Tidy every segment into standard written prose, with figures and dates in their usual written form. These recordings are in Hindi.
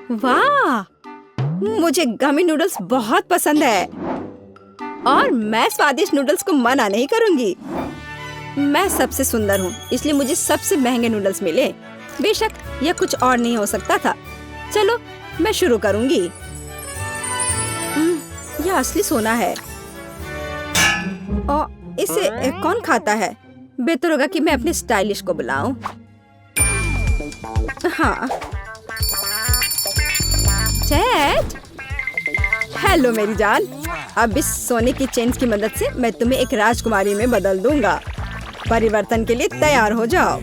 वाह, मुझे गमी नूडल्स बहुत पसंद है और मैं स्वादिष्ट नूडल्स को मना नहीं करूंगी। मैं सबसे सुंदर हूँ, इसलिए मुझे सबसे महंगे नूडल्स मिले। बेशक यह कुछ और नहीं हो सकता था। चलो मैं शुरू करूंगी। यह असली सोना है और इसे कौन खाता है? बेहतर होगा कि मैं अपने स्टाइलिश को बुलाऊं। हाँ, चैट। हेलो मेरी जान, अब इस सोने की चेन्स की मदद से मैं तुम्हें एक राजकुमारी में बदल दूंगा। परिवर्तन के लिए तैयार हो जाओ।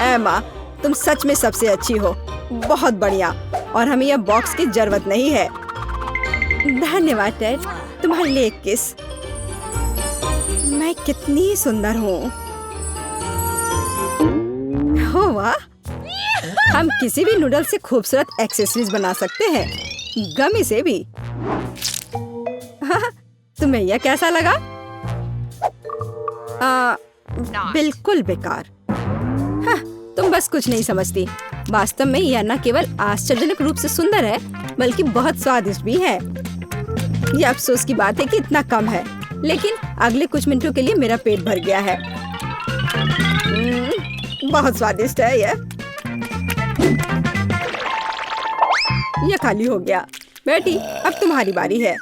एमा, तुम सच में सबसे अच्छी हो। बहुत बढ़िया। और हमें यह बॉक्स की जरूरत नहीं है। धन्यवाद टेड, तुम्हारे लिए एक किस। मैं कितनी सुंदर हूँ। हो वाह, हम किसी भी नूडल से खूबसूरत एक्सेसरीज बना सकते हैं, गमी से भी। तुम्हें यह कैसा लगा? बिल्कुल बेकार। हाँ, तुम बस कुछ नहीं समझती। वास्तव में यह न केवल आश्चर्यजनक रूप से सुंदर है, बल्कि बहुत स्वादिष्ट भी है। यह अफसोस की बात है कि इतना कम है, लेकिन अगले कुछ मिनटों के लिए मेरा पेट भर गया है। बहुत स्वादिष्ट है यह। यह खाली हो गया। बेटी, अब तुम्हारी बारी है।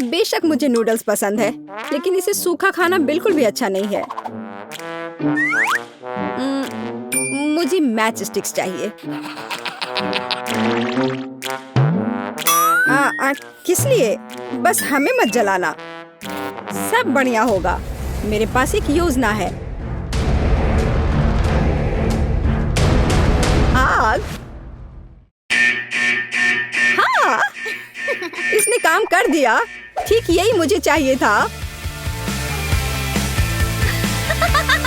बेशक मुझे नूडल्स पसंद है, लेकिन इसे सूखा खाना बिल्कुल भी अच्छा नहीं है। मुझे मैच स्टिक्स चाहिए। किस लिए? बस हमें मत जलाना। सब बढ़िया होगा। मेरे पास एक योजना है। आग। हाँ, इसने काम कर दिया। ठीक यही मुझे चाहिए था।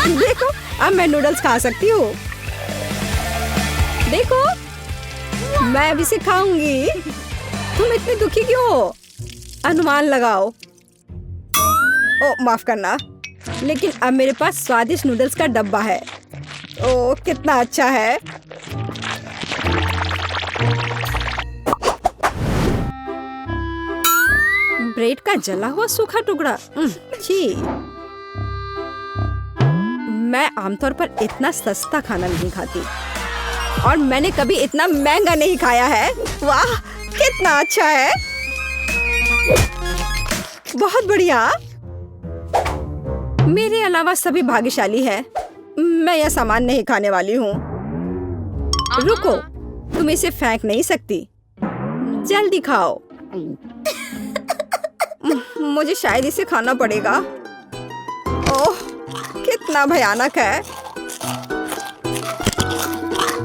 देखो, अब मैं नूडल्स खा सकती हूँ। देखो, मैं अब इसे खाऊंगी। तुम इतनी दुखी क्यों हो? अनुमान लगाओ। ओ, माफ करना, लेकिन अब मेरे पास स्वादिष्ट नूडल्स का डब्बा है। ओ, कितना अच्छा है। ब्रेड का जला हुआ सूखा टुकड़ा। छी। मैं आमतौर पर इतना सस्ता खाना नहीं खाती और मैंने कभी इतना महंगा नहीं खाया है। वाह, कितना अच्छा है। बहुत बढ़िया। मेरे अलावा सभी भाग्यशाली है। मैं यह सामान नहीं खाने वाली हूँ। रुको, तुम इसे फेंक नहीं सकती। जल्दी खाओ। मुझे शायद इसे खाना पड़ेगा। ओह, कितना भयानक है।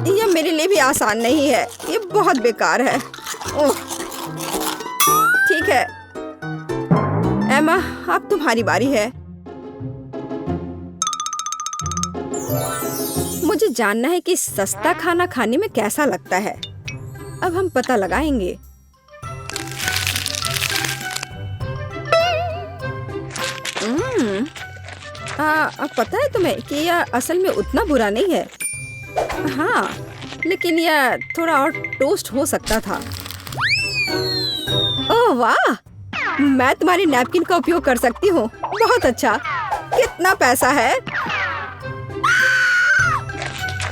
यह मेरे लिए भी आसान नहीं है। ये बहुत बेकार है। ओह, ठीक है एमा, अब तुम्हारी बारी है। मुझे जानना है कि सस्ता खाना खाने में कैसा लगता है। अब हम पता लगाएंगे। अब पता है तुम्हें कि यह असल में उतना बुरा नहीं है। हाँ, लेकिन यह थोड़ा और टोस्ट हो सकता था। ओह वाह, मैं तुम्हारी नैपकिन का उपयोग कर सकती हूँ। बहुत अच्छा। कितना पैसा है?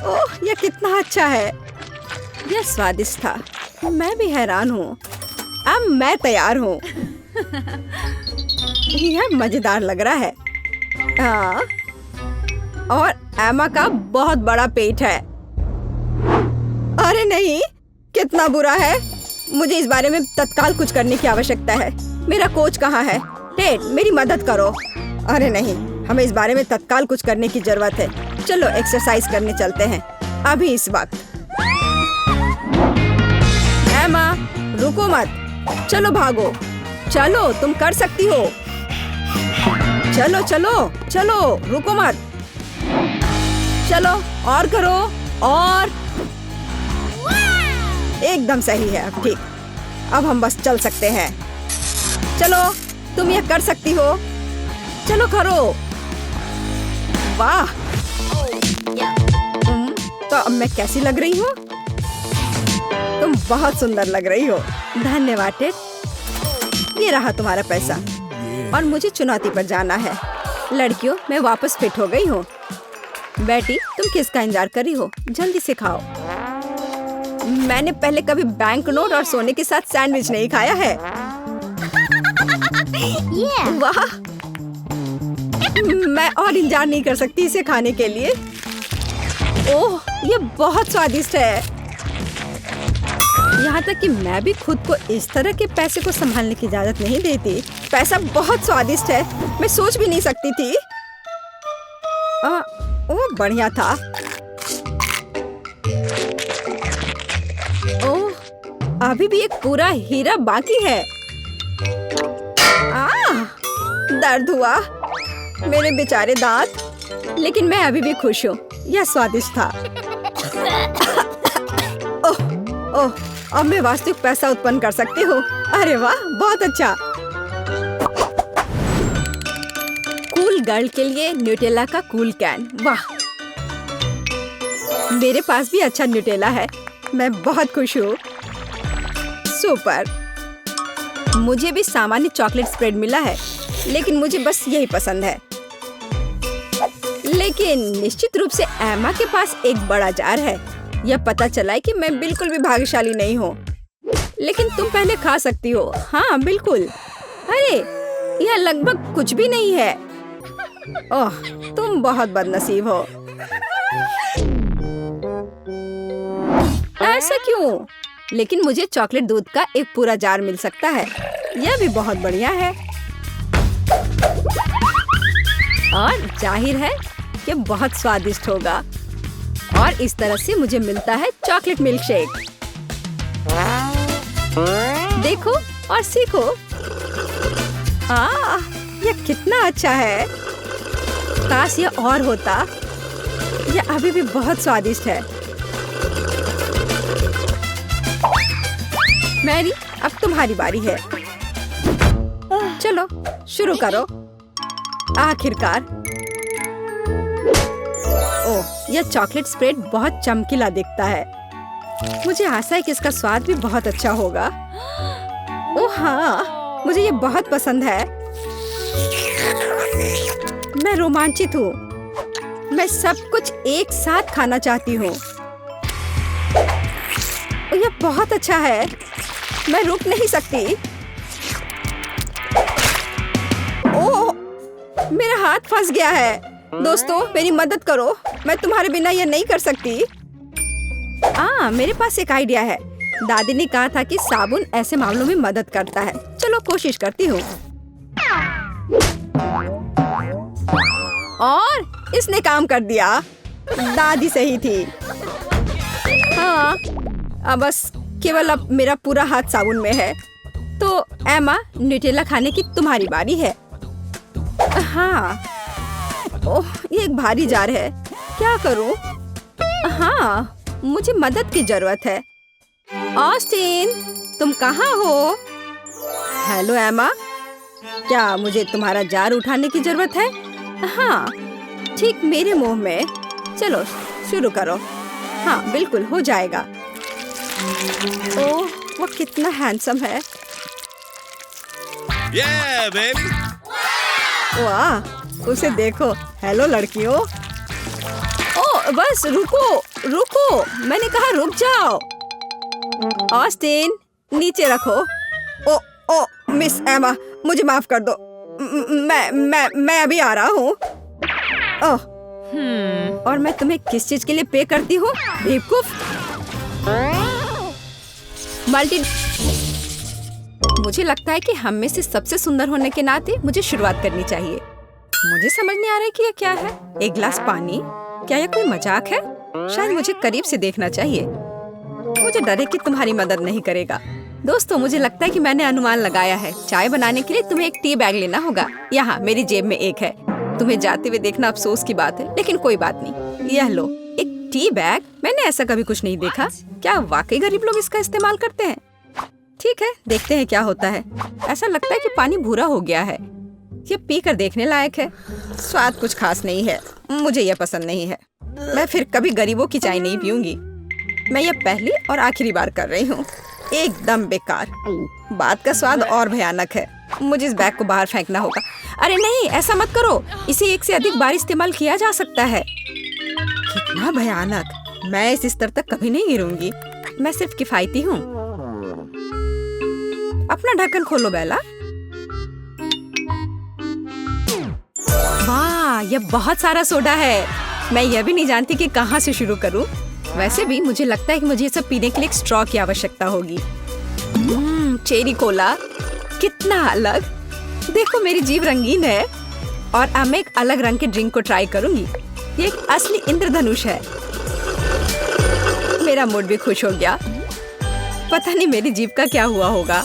ओह, यह कितना अच्छा है। यह स्वादिष्ट था। मैं भी हैरान हूँ। अब मैं तैयार हूँ। यह मजेदार लग रहा है। और एमा का बहुत बड़ा पेट है। अरे नहीं, कितना बुरा है। मुझे इस बारे में तत्काल कुछ करने की आवश्यकता है। मेरा कोच कहाँ है? टेड, मेरी मदद करो। अरे नहीं, हमें इस बारे में तत्काल कुछ करने की जरूरत है। चलो एक्सरसाइज करने चलते हैं अभी इस वक्त। एमा, रुको मत। चलो भागो। चलो, तुम कर सकती हो। चलो चलो चलो, रुको मत। चलो, और करो। और एकदम सही है। अब ठीक। अब हम बस चल सकते हैं। चलो, तुम यह कर सकती हो। चलो करो। वाह, मैं कैसी लग रही हूँ? तुम बहुत सुंदर लग रही हो। धन्यवाद टेड। ये रहा तुम्हारा पैसा और मुझे चुनौती पर जाना है। लड़कियों, मैं वापस फिट हो गई हूँ। बेटी, तुम किसका इंतजार कर रही हो? जल्दी से खाओ। मैंने पहले कभी बैंक नोट और सोने के साथ सैंडविच नहीं खाया है। वाह, मैं और इंतजार नहीं कर सकती इसे खाने के लिए। ओह, ये बहुत स्वादिष्ट है। यहाँ तक कि मैं भी खुद को इस तरह के पैसे को संभालने की इजाजत नहीं देती। पैसा बहुत स्वादिष्ट है, मैं सोच भी नहीं सकती थी। ओह, बढ़िया था। ओह, अभी भी एक पूरा हीरा बाकी है। दर्द हुआ मेरे बेचारे दांत। लेकिन मैं अभी भी खुश हूँ। यह स्वादिष्ट था। ओह, अब मैं वास्तविक पैसा उत्पन्न कर सकती हूँ। अरे वाह, बहुत अच्छा। कूल गर्ल के लिए न्यूटेला का कूल कैन। वाह, मेरे पास भी अच्छा न्यूटेला है। मैं बहुत खुश हूँ। सुपर। मुझे भी सामान्य चॉकलेट स्प्रेड मिला है, लेकिन मुझे बस यही पसंद है। लेकिन निश्चित रूप से एमा के पास एक बड़ा जार है। यह पता चला है कि मैं बिल्कुल भी भाग्यशाली नहीं हूँ। लेकिन तुम पहले खा सकती हो। हाँ, बिल्कुल। अरे, यह लगभग कुछ भी नहीं है। ओह, तुम बहुत बदनसीब हो। ऐसा क्यों? लेकिन मुझे चॉकलेट दूध का एक पूरा जार मिल सकता है। यह भी बहुत बढ़िया है। और जाहिर है ये बहुत स्वादिष्ट होगा। और इस तरह से मुझे मिलता है चॉकलेट मिल्क शेक। देखो और सीखो। यह कितना अच्छा है। काश यह और होता। यह अभी भी बहुत स्वादिष्ट है। मैरी, अब तुम्हारी बारी है। चलो शुरू करो। आखिरकार। ओह, यह चॉकलेट स्प्रेड बहुत चमकीला दिखता है। मुझे आशा है कि इसका स्वाद भी बहुत अच्छा होगा। ओह हाँ, मुझे ये बहुत पसंद है। मैं रोमांचित हूँ। मैं सब कुछ एक साथ खाना चाहती हूँ। यह बहुत अच्छा है। मैं रुक नहीं सकती। ओह, मेरा हाथ फंस गया है। दोस्तों, मेरी मदद करो। मैं तुम्हारे बिना यह नहीं कर सकती। मेरे पास एक आइडिया है। दादी ने कहा था कि साबुन ऐसे मामलों में मदद करता है। चलो कोशिश करती हूँ। और इसने काम कर दिया। दादी सही थी। हाँ, अब बस केवल अब मेरा पूरा हाथ साबुन में है। तो एमा, न्यूटेला खाने की तुम्हारी बारी है। हाँ। ओह, ये एक भारी जार है। क्या करूं? हाँ, मुझे मदद की जरूरत है। ऑस्टिन, तुम कहाँ हो? हेलो एमा, क्या मुझे तुम्हारा जार उठाने की जरूरत है? हाँ, ठीक मेरे मुंह में। चलो शुरू करो। हाँ, बिल्कुल हो जाएगा। ओह, वो कितना हैंडसम है। Yeah, baby. वाह, उसे देखो। हेलो लड़कियों। ओह, बस रुको रुको, मैंने कहा रुक जाओ। ऑस्टिन, नीचे रखो। ओ मिस एमा, मुझे माफ कर दो। मैं अभी आ रहा हूँ। ओह, और मैं तुम्हें किस चीज के लिए पे करती हूँ? बेवकूफ। मुझे लगता है कि हम में से सबसे सुंदर होने के नाते मुझे शुरुआत करनी चाहिए। मुझे समझ नहीं आ रहा है कि यह क्या है। एक गिलास पानी? क्या यह कोई मजाक है? शायद मुझे करीब से देखना चाहिए। मुझे डर है कि तुम्हारी मदद नहीं करेगा। दोस्तों, मुझे लगता है कि मैंने अनुमान लगाया है। चाय बनाने के लिए तुम्हें एक टी बैग लेना होगा। यहाँ मेरी जेब में एक है। तुम्हें जाते हुए देखना अफसोस की बात है, लेकिन कोई बात नहीं। यह लो, एक टी बैग। मैंने ऐसा कभी कुछ नहीं देखा। क्या वाकई गरीब लोग इसका इस्तेमाल करते हैं? ठीक है, देखते हैं क्या होता है। ऐसा लगता है कि पानी भूरा हो गया है। ये पीकर देखने लायक है। स्वाद कुछ खास नहीं है। मुझे यह पसंद नहीं है। मैं फिर कभी गरीबों की चाय नहीं पीऊंगी। मैं ये पहली और आखिरी बार कर रही हूँ। एकदम बेकार। बात का स्वाद और भयानक है। मुझे इस बैग को बाहर फेंकना होगा। अरे नहीं, ऐसा मत करो। इसे एक से अधिक बार इस्तेमाल किया जा सकता है। कितना भयानक। मैं इस स्तर तक कभी नहीं गिरूंगी। मैं सिर्फ किफायती हूँ। अपना ढक्कन खोलो बेला। वाह, ये बहुत सारा सोडा है। मैं यह भी नहीं जानती कि कहाँ से शुरू करूँ। वैसे भी मुझे लगता है कि मुझे ये सब पीने के लिए एक स्ट्रॉ की आवश्यकता होगी। चेरी कोला, कितना अलग। देखो मेरी जीभ रंगीन है और अब मैं एक अलग रंग के ड्रिंक को ट्राई करूंगी। ये एक असली इंद्रधनुष है। मेरा मूड भी खुश हो गया। पता नहीं मेरी जीभ का क्या हुआ होगा।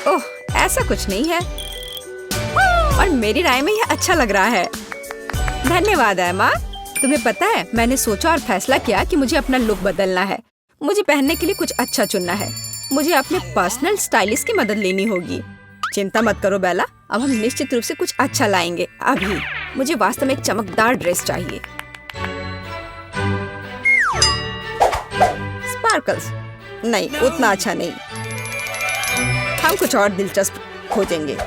ओह, ऐसा कुछ नहीं है और मेरी राय में यह अच्छा लग रहा है। धन्यवाद एमा। तुम्हें पता है, मैंने सोचा और फैसला किया कि मुझे अपना लुक बदलना है। मुझे पहनने के लिए कुछ अच्छा चुनना है। मुझे अपने पर्सनल स्टाइलिस्ट की मदद लेनी होगी। चिंता मत करो बेला, अब हम निश्चित रूप से कुछ अच्छा लाएंगे। अभी मुझे वास्तव में एक चमकदार ड्रेस चाहिए। स्पार्कल्स नहीं, उतना अच्छा नहीं। हम कुछ और दिलचस्प खोजेंगे।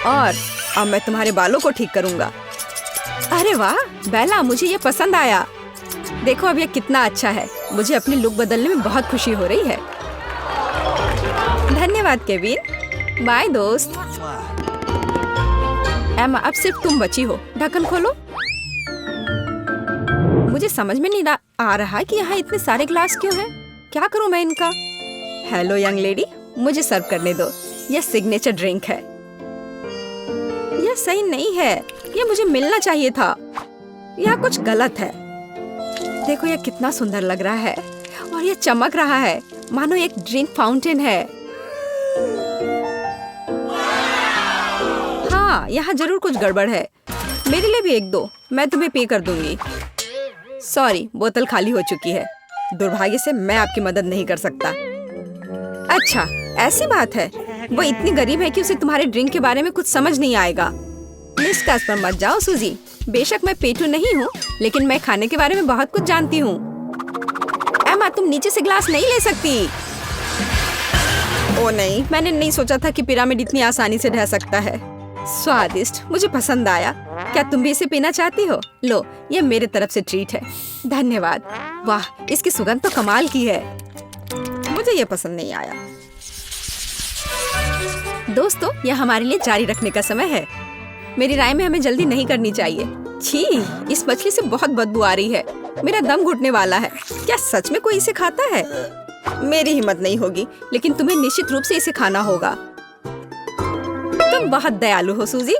और अब मैं तुम्हारे बालों को ठीक करूंगा। अरे वाह बेला, मुझे ये पसंद आया। देखो अब ये कितना अच्छा है। मुझे अपनी लुक बदलने में बहुत खुशी हो रही है। धन्यवाद केविन। बाय दोस्त। एमा, अब सिर्फ तुम बची हो। ढक्कन खोलो। मुझे समझ में नहीं आ रहा कि यहाँ इतने सारे ग्लास क्यों हैं। क्या करूँ मैं इनका? हेलो यंग लेडी, मुझे सर्व करने दो। यह सिग्नेचर ड्रिंक है। यह सही नहीं है। यह मुझे मिलना चाहिए था। यह कुछ गलत है। देखो यह कितना सुंदर लग रहा है और यह चमक रहा है मानो एक ड्रिंक फाउंटेन है। हाँ, यहाँ जरूर कुछ गड़बड़ है। मेरे लिए भी एक दो, मैं तुम्हें पे कर दूंगी। सॉरी, बोतल खाली हो चुकी है। दुर्भाग्य से मैं आपकी मदद नहीं कर सकता। अच्छा, ऐसी बात है। वो इतनी गरीब है कि उसे तुम्हारे ड्रिंक के बारे में कुछ समझ नहीं आएगा। निष्कर्ष पर मत जाओ सूजी। बेशक मैं पेटू नहीं हूँ, लेकिन मैं खाने के बारे में बहुत कुछ जानती हूँ। एमा, तुम नीचे से ग्लास नहीं ले सकती। ओ नहीं, मैंने नहीं सोचा था कि पिरामिड इतनी आसानी से ढह सकता है। स्वादिष्ट, मुझे पसंद आया। क्या तुम भी इसे पीना चाहती हो? लो, ये मेरे तरफ से ट्रीट है। धन्यवाद। वाह, इसकी सुगंध तो कमाल की है। मुझे ये पसंद नहीं आया। दोस्तों, यह हमारे लिए जारी रखने का समय है। मेरी राय में हमें जल्दी नहीं करनी चाहिए। छी, इस मछली से बहुत बदबू आ रही है। मेरा दम घुटने वाला है। क्या सच में कोई इसे खाता है? मेरी हिम्मत नहीं होगी, लेकिन तुम्हें निश्चित रूप से इसे खाना होगा। तुम बहुत दयालु हो सूजी।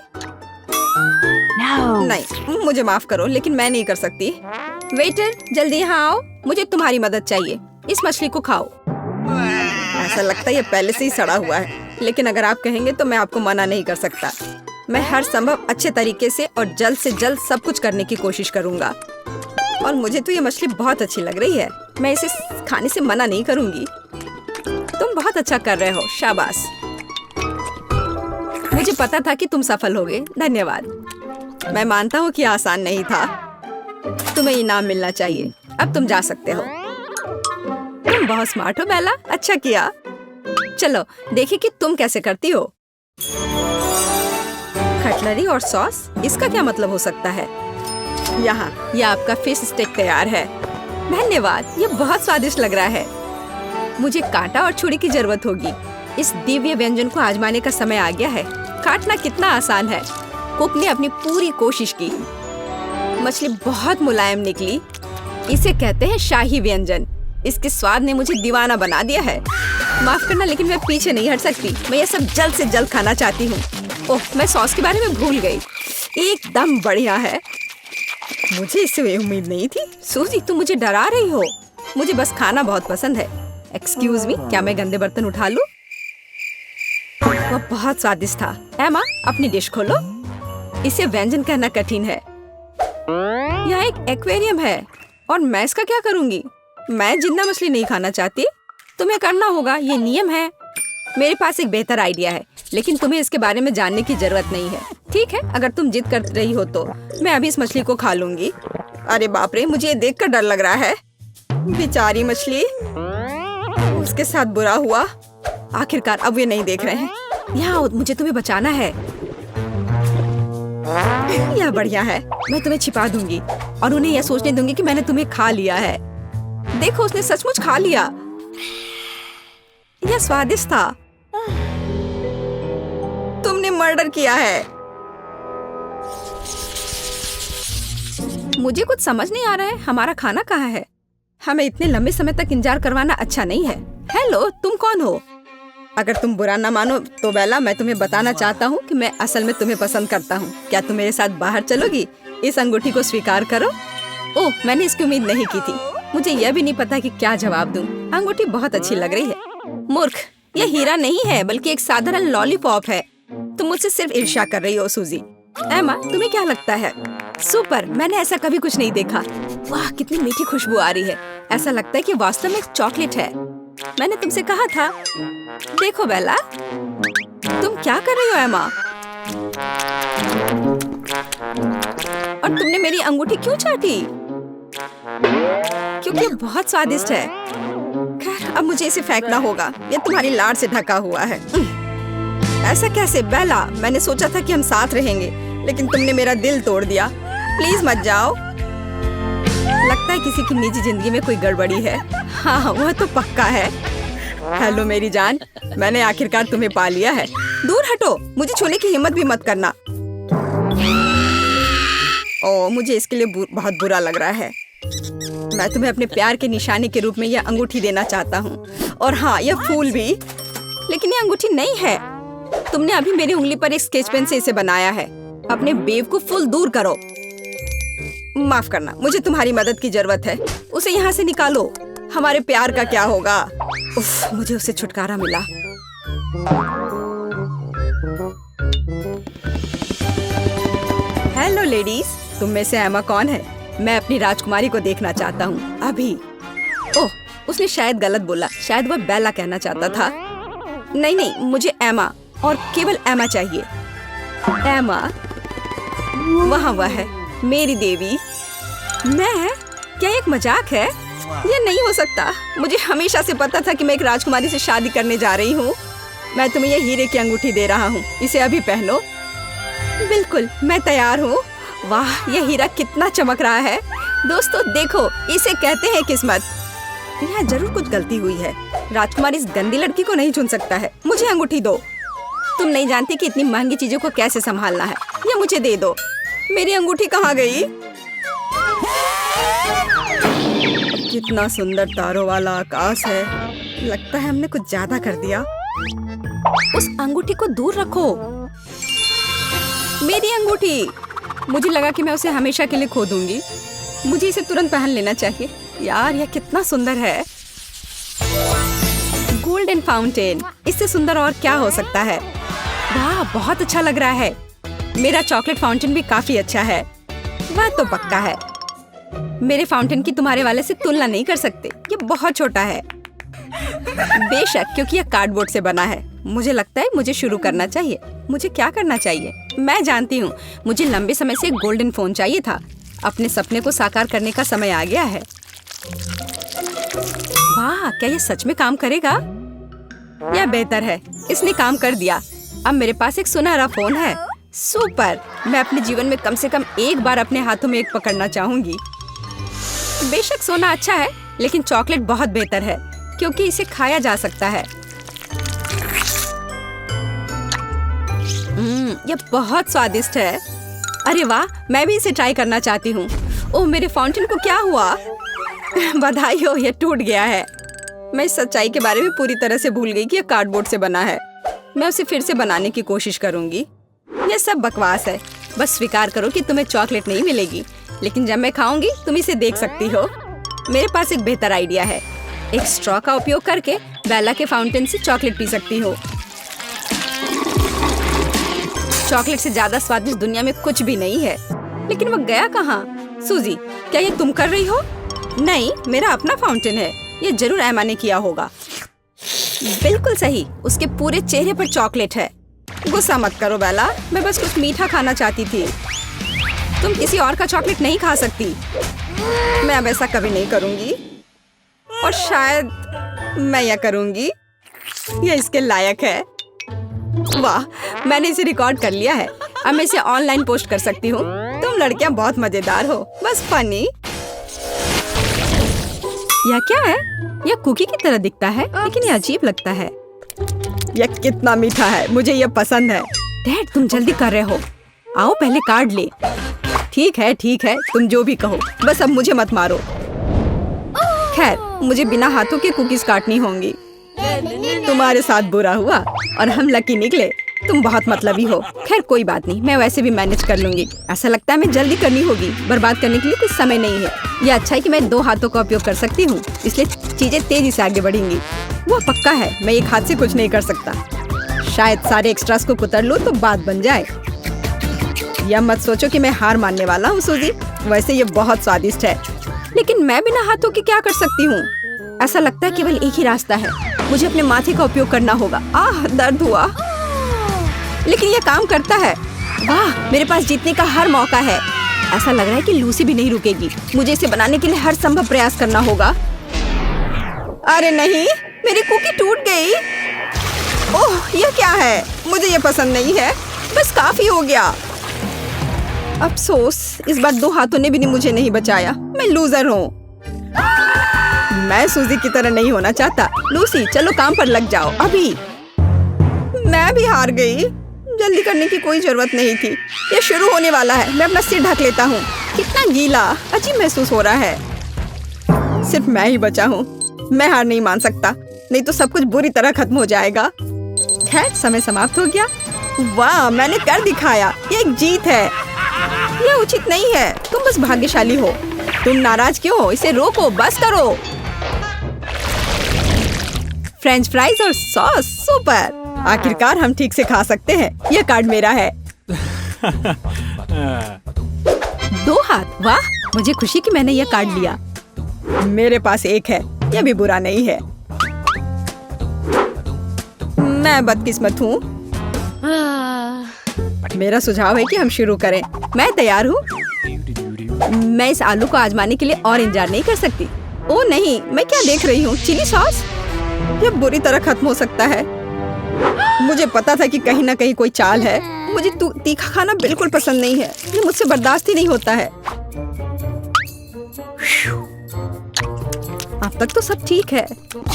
नहीं, मुझे माफ करो, लेकिन मैं नहीं कर सकती। वेटर, जल्दी यहाँ आओ। मुझे तुम्हारी मदद चाहिए। इस मछली को खाओ। ऐसा लगता है ये पहले से ही सड़ा हुआ है, लेकिन अगर आप कहेंगे तो मैं आपको मना नहीं कर सकता। मैं हर संभव अच्छे तरीके से और जल्द से जल्द सब कुछ करने की कोशिश करूंगा। और मुझे तो ये मछली बहुत अच्छी लग रही है। मैं इसे खाने से मना नहीं करूंगी। तुम बहुत अच्छा कर रहे हो, शाबाश। मुझे पता था कि तुम सफल होगे। धन्यवाद। मैं मानता हूँ कि आसान नहीं था। तुम्हें इनाम मिलना चाहिए। अब तुम जा सकते हो। तुम बहुत स्मार्ट हो बेला, अच्छा किया। चलो देखिए कि तुम कैसे करती हो। कटलरी और सॉस, इसका क्या मतलब हो सकता है? यहाँ, यह आपका फिश स्टेक तैयार है। धन्यवाद, ये बहुत स्वादिष्ट लग रहा है। मुझे कांटा और छुरी की जरूरत होगी। इस दिव्य व्यंजन को आजमाने का समय आ गया है। काटना कितना आसान है। कुक ने अपनी पूरी कोशिश की। मछली बहुत मुलायम निकली। इसे कहते हैं शाही व्यंजन। इसके स्वाद ने मुझे दीवाना बना दिया है। माफ करना, लेकिन मैं पीछे नहीं हट सकती। मैं ये सब जल्द से जल्द खाना चाहती हूँ। ओह, मैं सॉस के बारे में भूल गई। एकदम बढ़िया है। मुझे इससे उम्मीद नहीं थी। सूजी, तुम मुझे डरा रही हो। मुझे बस खाना बहुत पसंद है। एक्सक्यूज मी, क्या मैं गंदे बर्तन उठा लूं? वो बहुत स्वादिष्ट था। एमा, अपनी डिश खोलो। इसे व्यंजन कहना कठिन है। यहाँ एक एक्वेरियम है और मैं इसका क्या करूँगी? मैं जिंदा मछली नहीं खाना चाहती। तुम्हें करना होगा, ये नियम है। मेरे पास एक बेहतर आइडिया है, लेकिन तुम्हें इसके बारे में जानने की जरूरत नहीं है। ठीक है, अगर तुम जिद कर रही हो तो मैं अभी इस मछली को खा लूंगी। अरे बाप रे, मुझे ये देखकर डर लग रहा है। बेचारी मछली, उसके साथ बुरा हुआ। आखिरकार अब ये नहीं देख रहे हैं। यहाँ आओ, मुझे तुम्हें बचाना है। यह बढ़िया है, मैं तुम्हें छिपा दूंगी और उन्हें यह सोचने दूंगी कि मैंने तुम्हें खा लिया है। देखो, उसने सचमुच खा लिया। यह स्वादिष्ट था। तुमने मर्डर किया है। मुझे कुछ समझ नहीं आ रहा है, हमारा खाना कहाँ है? हमें इतने लंबे समय तक इंतजार करवाना अच्छा नहीं है। हेलो, तुम कौन हो? अगर तुम बुरा ना मानो तो बेला, मैं तुम्हें बताना चाहता हूँ कि मैं असल में तुम्हें पसंद करता हूँ। क्या तुम मेरे साथ बाहर चलोगी? इस अंगूठी को स्वीकार करो। ओह, मैंने इसकी उम्मीद नहीं की थी। मुझे यह भी नहीं पता कि क्या जवाब दूं। अंगूठी बहुत अच्छी लग रही है। मूर्ख, यह हीरा नहीं है बल्कि एक साधारण लॉलीपॉप है। तुम मुझसे सिर्फ ईर्ष्या कर रही हो सूजी। एमा, तुम्हें क्या लगता है? सुपर, मैंने ऐसा कभी कुछ नहीं देखा। वाह, कितनी मीठी खुशबू आ रही है। ऐसा लगता है कि वास्तव में एक चॉकलेट है। मैंने तुमसे कहा था। देखो बेला, तुम क्या कर रही हो एमा? और तुमने मेरी अंगूठी क्यों चाटी? क्योंकि ये बहुत स्वादिष्ट है। खैर, अब मुझे इसे फेंकना होगा। ये तुम्हारी लाड़ से ढका हुआ है। ऐसा कैसे बेला? मैंने सोचा था कि हम साथ रहेंगे, लेकिन तुमने मेरा दिल तोड़ दिया। प्लीज मत जाओ। लगता है किसी की निजी जिंदगी में कोई गड़बड़ी है। हाँ, वह तो पक्का है। हेलो मेरी जान, मैंने आखिरकार तुम्हें पा लिया है। दूर हटो, मुझे छूने की हिम्मत भी मत करना। ओह, मुझे इसके लिए बहुत बुरा लग रहा है। मैं तुम्हें अपने प्यार के निशाने के रूप में यह अंगूठी देना चाहता हूँ। और हाँ, यह फूल भी। लेकिन यह अंगूठी नहीं है। तुमने अभी मेरी उंगली पर एक स्केच पेन से इसे बनाया है। अपने बेवकूफ दूर करो। माफ करना, मुझे तुम्हारी मदद की जरूरत है। उसे यहाँ से निकालो। हमारे प्यार का क्या होगा? उफ, मुझे उससे छुटकारा मिला। हेलो लेडीज, तुम में से एमा कौन है? मैं अपनी राजकुमारी को देखना चाहता हूँ अभी। ओह, उसने शायद गलत बोला। शायद वह बेला कहना चाहता था। नहीं, मुझे एमा और केवल एमा चाहिए। एमा, वहाँ वह है, मेरी देवी। मैं? क्या एक मजाक है? यह नहीं हो सकता। मुझे हमेशा से पता था कि मैं एक राजकुमारी से शादी करने जा रही हूँ। मैं तुम्हें यह हीरे की अंगूठी दे रहा हूँ। इसे अभी पहनो। बिल्कुल, मैं तैयार हूँ। वाह, यह हीरा कितना चमक रहा है। दोस्तों देखो, इसे कहते हैं किस्मत। यहाँ जरूर कुछ गलती हुई है। राजकुमार इस गंदी लड़की को नहीं चुन सकता है। मुझे अंगूठी दो। तुम नहीं जानती कि इतनी महंगी चीजों को कैसे संभालना है। ये मुझे दे दो। मेरी अंगूठी कहाँ गई? कितना सुंदर तारों वाला आकाश है। लगता है हमने कुछ ज्यादा कर दिया। उस अंगूठी को दूर रखो। मेरी अंगूठी। मुझे लगा कि मैं उसे हमेशा के लिए खो दूंगी। मुझे इसे तुरंत पहन लेना चाहिए। यार, यह कितना सुंदर है। गोल्डन फाउंटेन, इससे सुंदर और क्या हो सकता है? वाह, बहुत अच्छा लग रहा है। मेरा चॉकलेट फाउंटेन भी काफी अच्छा है। वह तो पक्का है। मेरे फाउंटेन की तुम्हारे वाले से तुलना नहीं कर सकते। ये बहुत छोटा है। बेशक, क्योंकि यह कार्डबोर्ड से बना है। मुझे लगता है मुझे शुरू करना चाहिए। मुझे क्या करना चाहिए? मैं जानती हूँ। मुझे लंबे समय से एक गोल्डन फोन चाहिए था। अपने सपने को साकार करने का समय आ गया है। वाह, क्या ये सच में काम करेगा? यह बेहतर है। इसने काम कर दिया। अब मेरे पास एक सुनहरा फोन है। सुपर। मैं अपने जीवन में कम से कम एक बार अपने हाथों में एक पकड़ना चाहूंगी। बेशक सोना अच्छा है, लेकिन चॉकलेट बहुत बेहतर है क्योंकि इसे खाया जा सकता है। यह बहुत स्वादिष्ट है। अरे वाह, मैं भी इसे ट्राई करना चाहती हूँ। ओह, मेरे फाउंटेन को क्या हुआ? बधाई हो, यह टूट गया है। मैं इस सच्चाई के बारे में पूरी तरह से भूल गई कि यह कार्डबोर्ड से बना है। मैं उसे फिर से बनाने की कोशिश करूंगी। यह सब बकवास है। बस स्वीकार करो कि तुम्हें चॉकलेट नहीं मिलेगी, लेकिन जब मैं खाऊंगी तुम इसे देख सकती हो। मेरे पास एक बेहतर आइडिया है। एक स्ट्रॉ का उपयोग करके बेला के फाउंटेन से चॉकलेट पी सकती हो। चॉकलेट से ज्यादा स्वादिष्ट दुनिया में कुछ भी नहीं है। लेकिन वो गया कहाँ? सूजी, क्या ये तुम कर रही हो? नहीं, मेरा अपना फाउंटेन है। ये जरूर एमा ने किया होगा। बिल्कुल सही। उसके पूरे चेहरे पर चॉकलेट है। गुस्सा मत करो बेला, मैं बस कुछ मीठा खाना चाहती थी। तुम किसी और का चॉकलेट नहीं खा सकती। मैं अब ऐसा कभी नहीं करूंगी और शायद मैं यह करूंगी। यह इसके लायक है। वाह, मैंने इसे रिकॉर्ड कर लिया है। अब मैं इसे ऑनलाइन पोस्ट कर सकती हूँ। तुम लड़कियां बहुत मजेदार हो, बस फनी। यह क्या है? यह कुकी की तरह दिखता है, लेकिन यह अजीब लगता है। यह कितना मीठा है, मुझे यह पसंद है। डैड, तुम जल्दी कर रहे हो। आओ पहले कार्ड ले। ठीक है, तुम जो भी कहो, बस अब मुझे मत मारो। खैर, मुझे बिना हाथों के कुकीज काटनी होंगी। तुम्हारे साथ बुरा हुआ और हम लकी निकले। तुम बहुत मतलबी हो। खैर कोई बात नहीं, मैं वैसे भी मैनेज कर लूंगी। ऐसा लगता है मैं जल्दी करनी होगी, बर्बाद करने के लिए कुछ समय नहीं है। यह अच्छा है कि मैं 2 हाथों का उपयोग कर सकती हूँ, इसलिए चीजें तेजी से आगे बढ़ेंगी। वो पक्का है, मैं एक हाथ से कुछ नहीं कर सकता। शायद सारे एक्स्ट्रास को कुतर लूं तो बात बन जाए। यह मत सोचो कि मैं हार मानने वाला हूँ सूजी, वैसे ये बहुत स्वादिष्ट है। लेकिन मैं बिना हाथों के क्या कर सकती हूँ? ऐसा लगता है केवल एक ही रास्ता है, मुझे अपने माथे का उपयोग करना होगा। आह, दर्द हुआ, लेकिन यह काम करता है। वाह, मेरे पास जीतने का हर मौका है। ऐसा लग रहा है कि लूसी भी नहीं रुकेगी। मुझे इसे बनाने के लिए हर संभव प्रयास करना होगा। अरे नहीं, मेरी कुकी टूट गई। ओह, यह क्या है? मुझे यह पसंद नहीं है। बस काफी हो गया। अफसोस, इस बार 2 हाथों ने भी मुझे नहीं बचाया। मैं लूजर हूँ। मैं सूजी की तरह नहीं होना चाहता। लूसी, चलो काम पर लग जाओ अभी। मैं भी हार गई। जल्दी करने की कोई जरूरत नहीं थी। ये शुरू होने वाला है। मैं अपना सिर ढक लेता हूँ। कितना गीला, अजीब महसूस हो रहा है। सिर्फ मैं ही बचा हूँ। मैं हार नहीं मान सकता, नहीं तो सब कुछ बुरी तरह खत्म हो जाएगा। खैर, समय समाप्त हो गया। वाह, मैंने कर दिखाया। ये एक जीत है। यह उचित नहीं है। तुम बस भाग्यशाली हो। तुम नाराज क्यों हो? इसे रोको, बस करो। फ्रेंच फ्राइज और सॉस, सुपर। आखिरकार हम ठीक से खा सकते हैं। यह कार्ड मेरा है। 2 हाथ, वाह, मुझे खुशी कि मैंने यह कार्ड लिया। मेरे पास 1 है, यह भी बुरा नहीं है। मैं बदकिस्मत हूँ। मेरा सुझाव है कि हम शुरू करें। मैं तैयार हूँ। मैं इस आलू को आजमाने के लिए और इंतजार नहीं कर सकती। ओह नहीं, मैं क्या देख रही हूँ? Chilli sauce? यह बुरी तरह खत्म हो सकता है। मुझे पता था कि कहीं ना कहीं कोई चाल है। मुझे तीखा खाना बिल्कुल पसंद नहीं है। ये मुझसे बर्दाश्त ही नहीं होता है। अब तक तो सब ठीक है।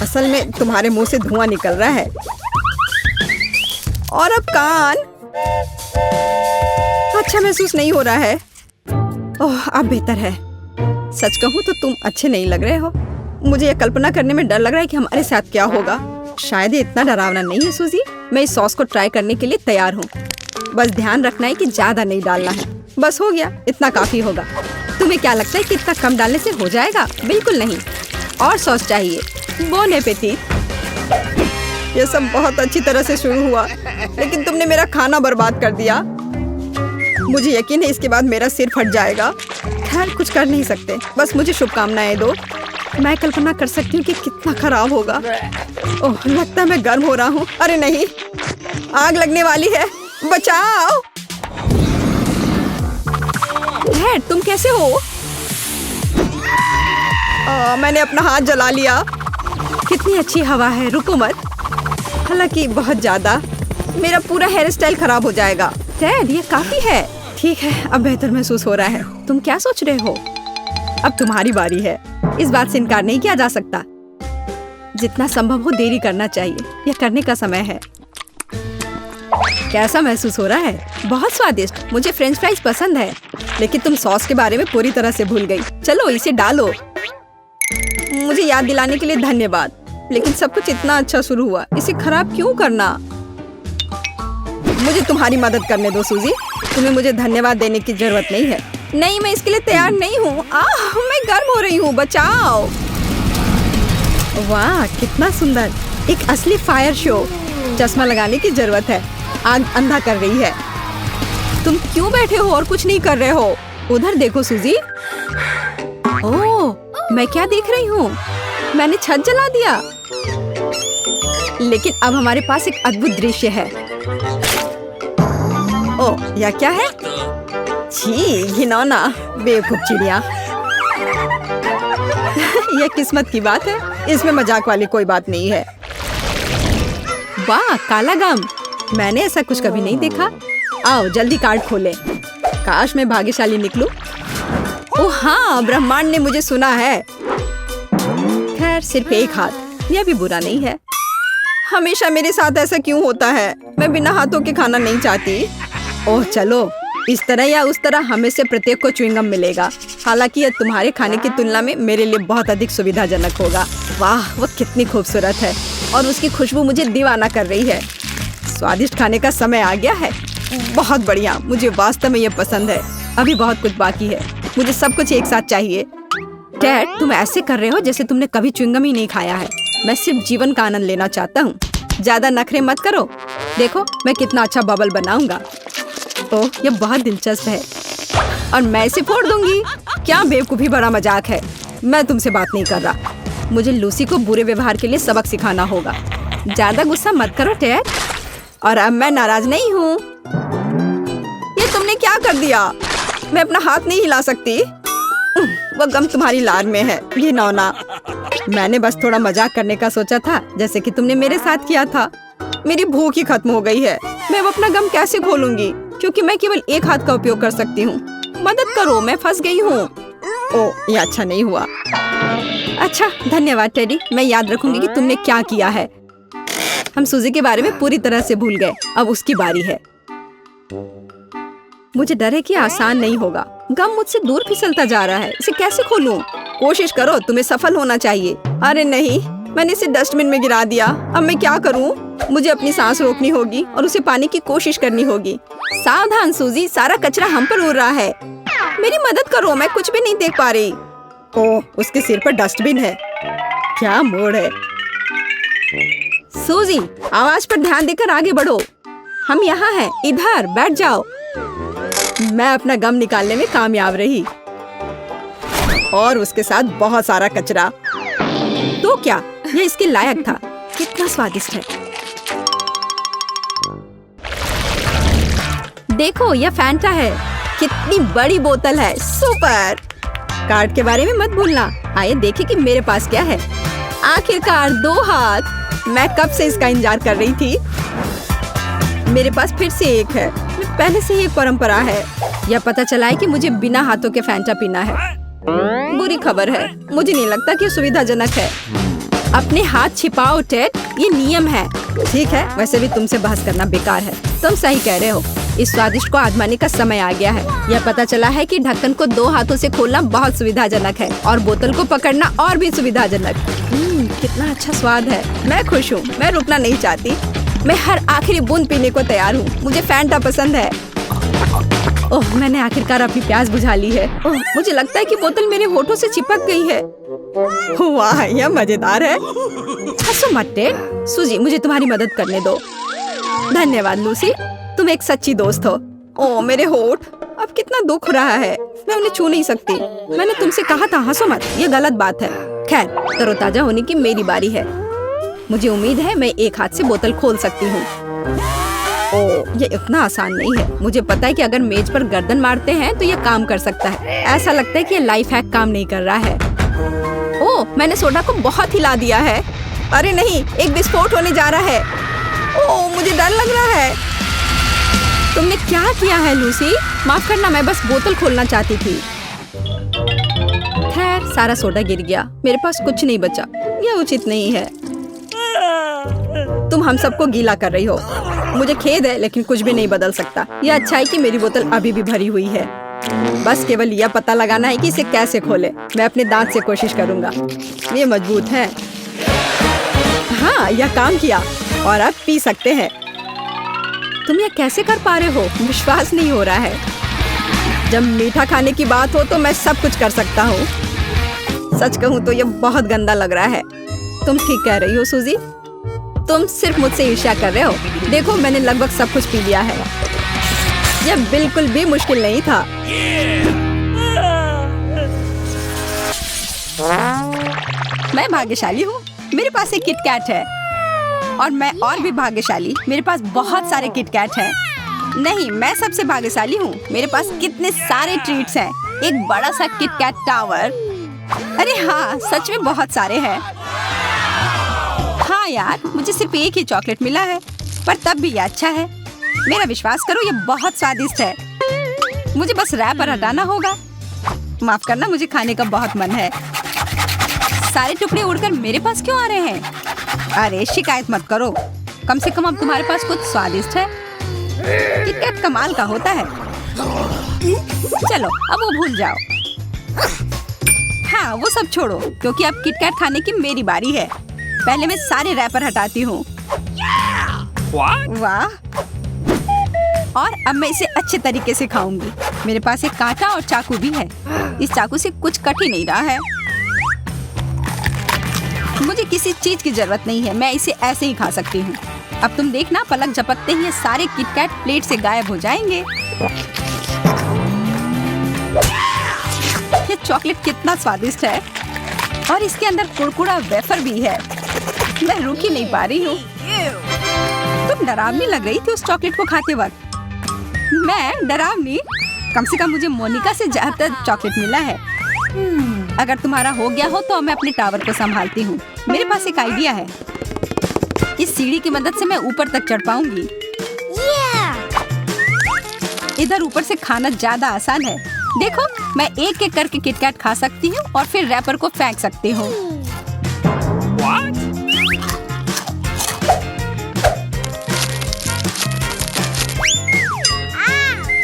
असल में तुम्हारे मुंह से धुआं निकल रहा है। और अब कान। अच्छा महसूस नहीं हो रहा है। ओह, अब बेहतर है। सच कहूँ तो तुम अच्छे नहीं लग रहे हो। मुझे यह कल्पना करने में डर लग रहा है कि हमारे साथ क्या होगा। शायद ये इतना डरावना नहीं है सूजी। मैं इस सॉस को ट्राई करने के लिए तैयार हूँ। बस ध्यान रखना है कि ज्यादा नहीं डालना है। बस हो गया, इतना काफी होगा। तुम्हें क्या लगता है कि इतना कम डालने से हो जाएगा? बिल्कुल नहीं, और सॉस चाहिए। Bone appétit. यह सब बहुत अच्छी तरह से शुरू हुआ, लेकिन तुमने मेरा खाना बर्बाद कर दिया। मुझे यकीन है इसके बाद मेरा सिर फट जाएगा। खैर, कुछ कर नहीं सकते। बस मुझे शुभकामनाएं दो। मैं कल्पना कर सकती हूँ कि कितना खराब होगा। ओह, लगता है मैं गर्म हो रहा हूँ। अरे नहीं, आग लगने वाली है। बचाओ। डैड, तुम कैसे हो? मैंने अपना हाथ जला लिया। कितनी अच्छी हवा है, रुको मत। हालांकि बहुत ज्यादा। मेरा पूरा हेयर स्टाइल खराब हो जाएगा। डैड, ये काफी है। ठीक है, अब बेहतर महसूस हो रहा है। तुम क्या सोच रहे हो? अब तुम्हारी बारी है। इस बात से इनकार नहीं किया जा सकता। जितना संभव हो देरी करना चाहिए। यह करने का समय है। कैसा महसूस हो रहा है? बहुत स्वादिष्ट। मुझे फ्रेंच फ्राइज पसंद है, लेकिन तुम सॉस के बारे में पूरी तरह से भूल गई। चलो इसे डालो। मुझे याद दिलाने के लिए धन्यवाद, लेकिन सब कुछ इतना अच्छा शुरू हुआ। इसे खराब क्यों करना? मुझे तुम्हारी मदद करने दो सूजी। तुम्हें मुझे धन्यवाद देने की जरूरत नहीं है। नहीं, मैं इसके लिए तैयार नहीं हूँ। मैं गर्म हो रही हूँ, बचाओ। वाह, कितना सुंदर। एक असली फायर शो। चश्मा लगाने की जरूरत है। आग अंधा कर रही है। तुम क्यों बैठे हो और कुछ नहीं कर रहे हो? उधर देखो सूजी। ओह, मैं क्या देख रही हूँ? मैंने छत जला दिया। लेकिन अब हमारे पास एक अद्भुत दृश्य है। ओ, यह क्या है? छी, घिनौना, बेवकूफ चिड़िया। यह किस्मत की बात है, इसमें मजाक वाली कोई बात नहीं है। वाह, काला गम, मैंने ऐसा कुछ कभी नहीं देखा। आओ जल्दी कार्ड खोलें। काश मैं भाग्यशाली निकलूं। ओह हाँ, ब्रह्मांड ने मुझे सुना है। खैर सिर्फ एक हाथ, यह भी बुरा नहीं है। हमेशा मेरे साथ ऐसा क्यों होता है? मैं बिना हाथों के खाना नहीं चाहती। ओह चलो, इस तरह या उस तरह हमें से प्रत्येक को च्युइंगम मिलेगा। हालांकि यह तुम्हारे खाने की तुलना में मेरे लिए बहुत अधिक सुविधाजनक होगा। वाह, वह कितनी खूबसूरत है और उसकी खुशबू मुझे दीवाना कर रही है। स्वादिष्ट खाने का समय आ गया है। बहुत बढ़िया, मुझे वास्तव में यह पसंद है। अभी बहुत कुछ बाकी है, मुझे सब कुछ एक साथ चाहिए। डैड, तुम ऐसे कर रहे हो जैसे तुमने कभी च्युइंगम ही नहीं खाया है। मैं सिर्फ जीवन का आनंद लेना चाहता हूँ। ज्यादा नखरे मत करो। देखो मैं कितना अच्छा बबल बनाऊंगा। ओह, यह बहुत दिलचस्प है और मैं इसे फोड़ दूंगी। क्या बेवकूफी भरा मजाक है। मैं तुमसे बात नहीं कर रहा। मुझे लूसी को बुरे व्यवहार के लिए सबक सिखाना होगा। ज्यादा गुस्सा मत करो टेड। और अब मैं नाराज नहीं हूँ। ये तुमने क्या कर दिया? मैं अपना हाथ नहीं हिला सकती। वह गम तुम्हारी लार में है, ये नौना। मैंने बस थोड़ा मजाक करने का सोचा था, जैसे कि तुमने मेरे साथ किया था। मेरी भूख ही खत्म हो गई है। मैं अपना गम कैसे खोलूंगी, क्योंकि मैं केवल एक हाथ का उपयोग कर सकती हूँ। मदद करो, मैं फंस गई हूँ। ओह, ये अच्छा नहीं हुआ। अच्छा, धन्यवाद टेडी। मैं याद रखूंगी कि तुमने क्या किया है। हम सूजी के बारे में पूरी तरह से भूल गए। अब उसकी बारी है। मुझे डर है कि आसान नहीं होगा। गम मुझसे दूर फिसलता जा रहा है। इसे कैसे खोलूं? कोशिश करो, तुम्हें सफल होना चाहिए। अरे नहीं, मैंने इसे डस्टबिन में गिरा दिया। अब मैं क्या करूं? मुझे अपनी सांस रोकनी होगी और उसे पाने की कोशिश करनी होगी। सावधान सूजी, सारा कचरा हम पर उड़ रहा है। मेरी मदद करो, मैं कुछ भी नहीं देख पा रही। ओह, उसके सिर पर डस्टबिन है। क्या मोड़ है। सूजी, आवाज पर ध्यान देकर आगे बढ़ो। हम यहाँ हैं, इधर बैठ जाओ। मैं अपना गम निकालने में कामयाब रही और उसके साथ बहुत सारा कचरा। तो क्या यह इसके लायक था? कितना स्वादिष्ट है। देखो, यह फैंटा है। कितनी बड़ी बोतल है। सुपर। कार्ड के बारे में मत भूलना। आइए देखें कि मेरे पास क्या है। आखिरकार 2 हाथ। मैं कब से इसका इंतजार कर रही थी। मेरे पास फिर से एक है। पहले से ही एक परंपरा है। यह पता चला है कि मुझे बिना हाथों के फैंटा पीना है। बुरी खबर है, मुझे नहीं लगता कि सुविधाजनक है। अपने हाथ छिपाओ टेड, ये नियम है। ठीक है, वैसे भी तुमसे बहस करना बेकार है। तुम सही कह रहे हो। इस स्वादिष्ट को आजमाने का समय आ गया है। यह पता चला है कि ढक्कन को 2 हाथों से खोलना बहुत सुविधाजनक है और बोतल को पकड़ना और भी सुविधाजनक। कितना अच्छा स्वाद है। मैं खुश हूँ। मैं रुकना नहीं चाहती। मैं हर आखिरी बूंद पीने को तैयार हूँ। मुझे फैंटा पसंद है। ओह, मैंने आखिरकार अपनी प्यास बुझा ली है। ओह, मुझे लगता है कि बोतल मेरे होठों से चिपक गई है। वाह, यह मजेदार है। हंसो मत टेड। सूजी, मुझे तुम्हारी मदद करने दो। धन्यवाद लूसी, तुम एक सच्ची दोस्त हो। ओह, मेरे होठ। अब कितना दुख हो रहा है। मैं उन्हें छू नहीं सकती। मैंने तुमसे कहा था हंसो मत। ये गलत बात है। खैर, तरोताजा होने की मेरी बारी है। मुझे उम्मीद है मैं एक हाथ से बोतल खोल सकती हूँ। ओह, ये इतना आसान नहीं है। मुझे पता है कि अगर मेज पर गर्दन मारते हैं तो ये काम कर सकता है। ऐसा लगता है कि ये लाइफ हैक काम नहीं कर रहा है। ओह, मैंने सोडा को बहुत हिला दिया है। अरे नहीं, एक विस्फोट होने जा रहा है। ओह, मुझे डर लग रहा है। तुमने क्या किया है लूसी? माफ करना, मैं बस बोतल खोलना चाहती थी। खैर, सारा सोडा गिर गया। मेरे पास कुछ नहीं बचा। यह उचित नहीं है। तुम हम सबको गीला कर रही हो। मुझे खेद है, लेकिन कुछ भी नहीं बदल सकता। यह अच्छा है कि मेरी बोतल अभी भी भरी हुई है। बस केवल यह पता लगाना है कि इसे कैसे खोले। मैं अपने दांत से कोशिश करूंगा। ये मजबूत है। हाँ, यह काम किया और अब पी सकते हैं। तुम यह कैसे कर पा रहे हो? विश्वास नहीं हो रहा है। जब मीठा खाने की बात हो तो मैं सब कुछ कर सकता हूँ। सच कहूँ तो यह बहुत गंदा लग रहा है। तुम ठीक कह रही हो सूजी। तुम सिर्फ मुझसे ईर्ष्या कर रहे हो। देखो, मैंने लगभग सब कुछ पी लिया है। यह बिल्कुल भी मुश्किल नहीं था। मैं भाग्यशाली हूँ। मेरे पास एक किटकैट है और मैं और भी भाग्यशाली। मेरे पास बहुत सारे किटकैट हैं। नहीं, मैं सबसे भाग्यशाली हूँ। मेरे पास कितने सारे ट्रीट्स हैं। एक बड़ा सा किट कैट टावर। अरे हाँ, सच में बहुत सारे हैं। हाँ यार, मुझे सिर्फ एक ही चॉकलेट मिला है, पर तब भी ये अच्छा है। मेरा विश्वास करो, ये बहुत स्वादिष्ट है। मुझे बस रैपर हटाना होगा। माफ करना, मुझे खाने का बहुत मन है। सारे टुकड़े उड़कर मेरे पास क्यों आ रहे हैं? अरे शिकायत मत करो, कम से कम अब तुम्हारे पास कुछ स्वादिष्ट है। किट कैट कमाल का होता है। चलो अब वो भूल जाओ। हाँ, वो सब छोड़ो, क्योंकि अब किट कैट खाने की मेरी बारी है। पहले मैं सारे रैपर हटाती हूँ। वाह! और अब मैं इसे अच्छे तरीके से खाऊंगी। मेरे पास एक कांटा और चाकू भी है। इस चाकू से कुछ कट ही नहीं रहा है। मुझे किसी चीज की जरूरत नहीं है, मैं इसे ऐसे ही खा सकती हूँ। अब तुम देखना, पलक झपकते ही ये सारे किट कैट प्लेट से गायब हो जाएंगे। ये चॉकलेट कितना स्वादिष्ट है, और इसके अंदर कुरकुरा वेफर भी है। मैं रुक ही नहीं पा रही हूँ। तुम डरावनी लग रही थी उस चॉकलेट को खाते वक्त। मैं डरावनी? कम से कम मुझे मोनिका से ज्यादा चॉकलेट मिला है। अगर तुम्हारा हो गया हो तो मैं अपने टावर को संभालती हूँ। मेरे पास एक आइडिया है। इस सीढ़ी की मदद से मैं ऊपर तक चढ़ पाऊंगी। इधर ऊपर से खाना ज्यादा आसान है। देखो, मैं एक एक करके किटकैट खा सकती हूँ और फिर रैपर को फेंक सकती हूँ।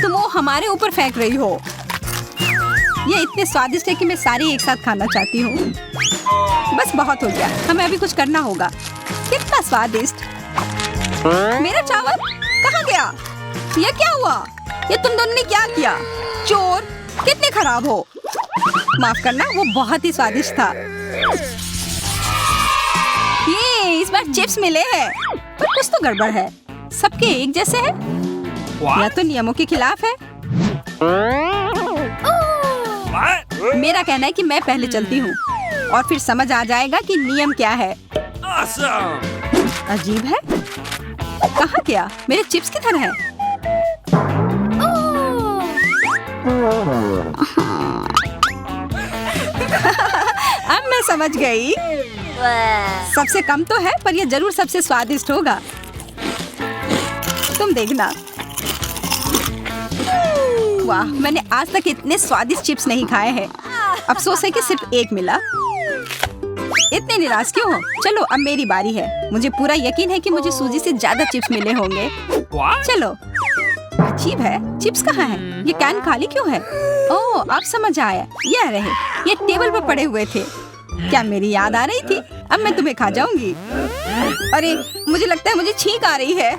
तुम वो हमारे ऊपर फेंक रही हो। ये इतने स्वादिष्ट है कि मैं सारी एक साथ खाना चाहती हूँ। बस बहुत हो गया, हमें अभी कुछ करना होगा। कितना स्वादिष्ट! मेरा चावल कहाँ गया? ये क्या हुआ? ये तुम दोनों ने क्या किया? चोर! कितने खराब हो। माफ करना, वो बहुत ही स्वादिष्ट था। ये इस बार चिप्स मिले हैं, पर कुछ तो गड़बड़ है। सबके एक जैसे हैं, या तो नियमों के खिलाफ है। मेरा कहना है कि मैं पहले चलती हूँ और फिर समझ आ जाएगा कि नियम क्या है। अजीब है, कहाँ गया? मेरे चिप्स किधर हैं? अब मैं समझ गई। सबसे कम तो है, पर यह जरूर सबसे स्वादिष्ट होगा। तुम देखना। वाह, मैंने आज तक इतने स्वादिष्ट चिप्स नहीं खाए हैं। अफसोस है कि सिर्फ एक मिला। इतने निराश क्यों हो? चलो अब मेरी बारी है। मुझे पूरा यकीन है कि मुझे सूजी से ज्यादा चिप्स मिले होंगे। चलो। अजीब है, चिप्स कहाँ हैं? ये कैन खाली क्यों है? ओह, अब समझ आया। ये रहे, ये टेबल पर पड़े हुए थे। क्या मेरी याद आ रही थी? अब मैं तुम्हें खा जाऊंगी। अरे, मुझे लगता है मुझे छींक आ रही है।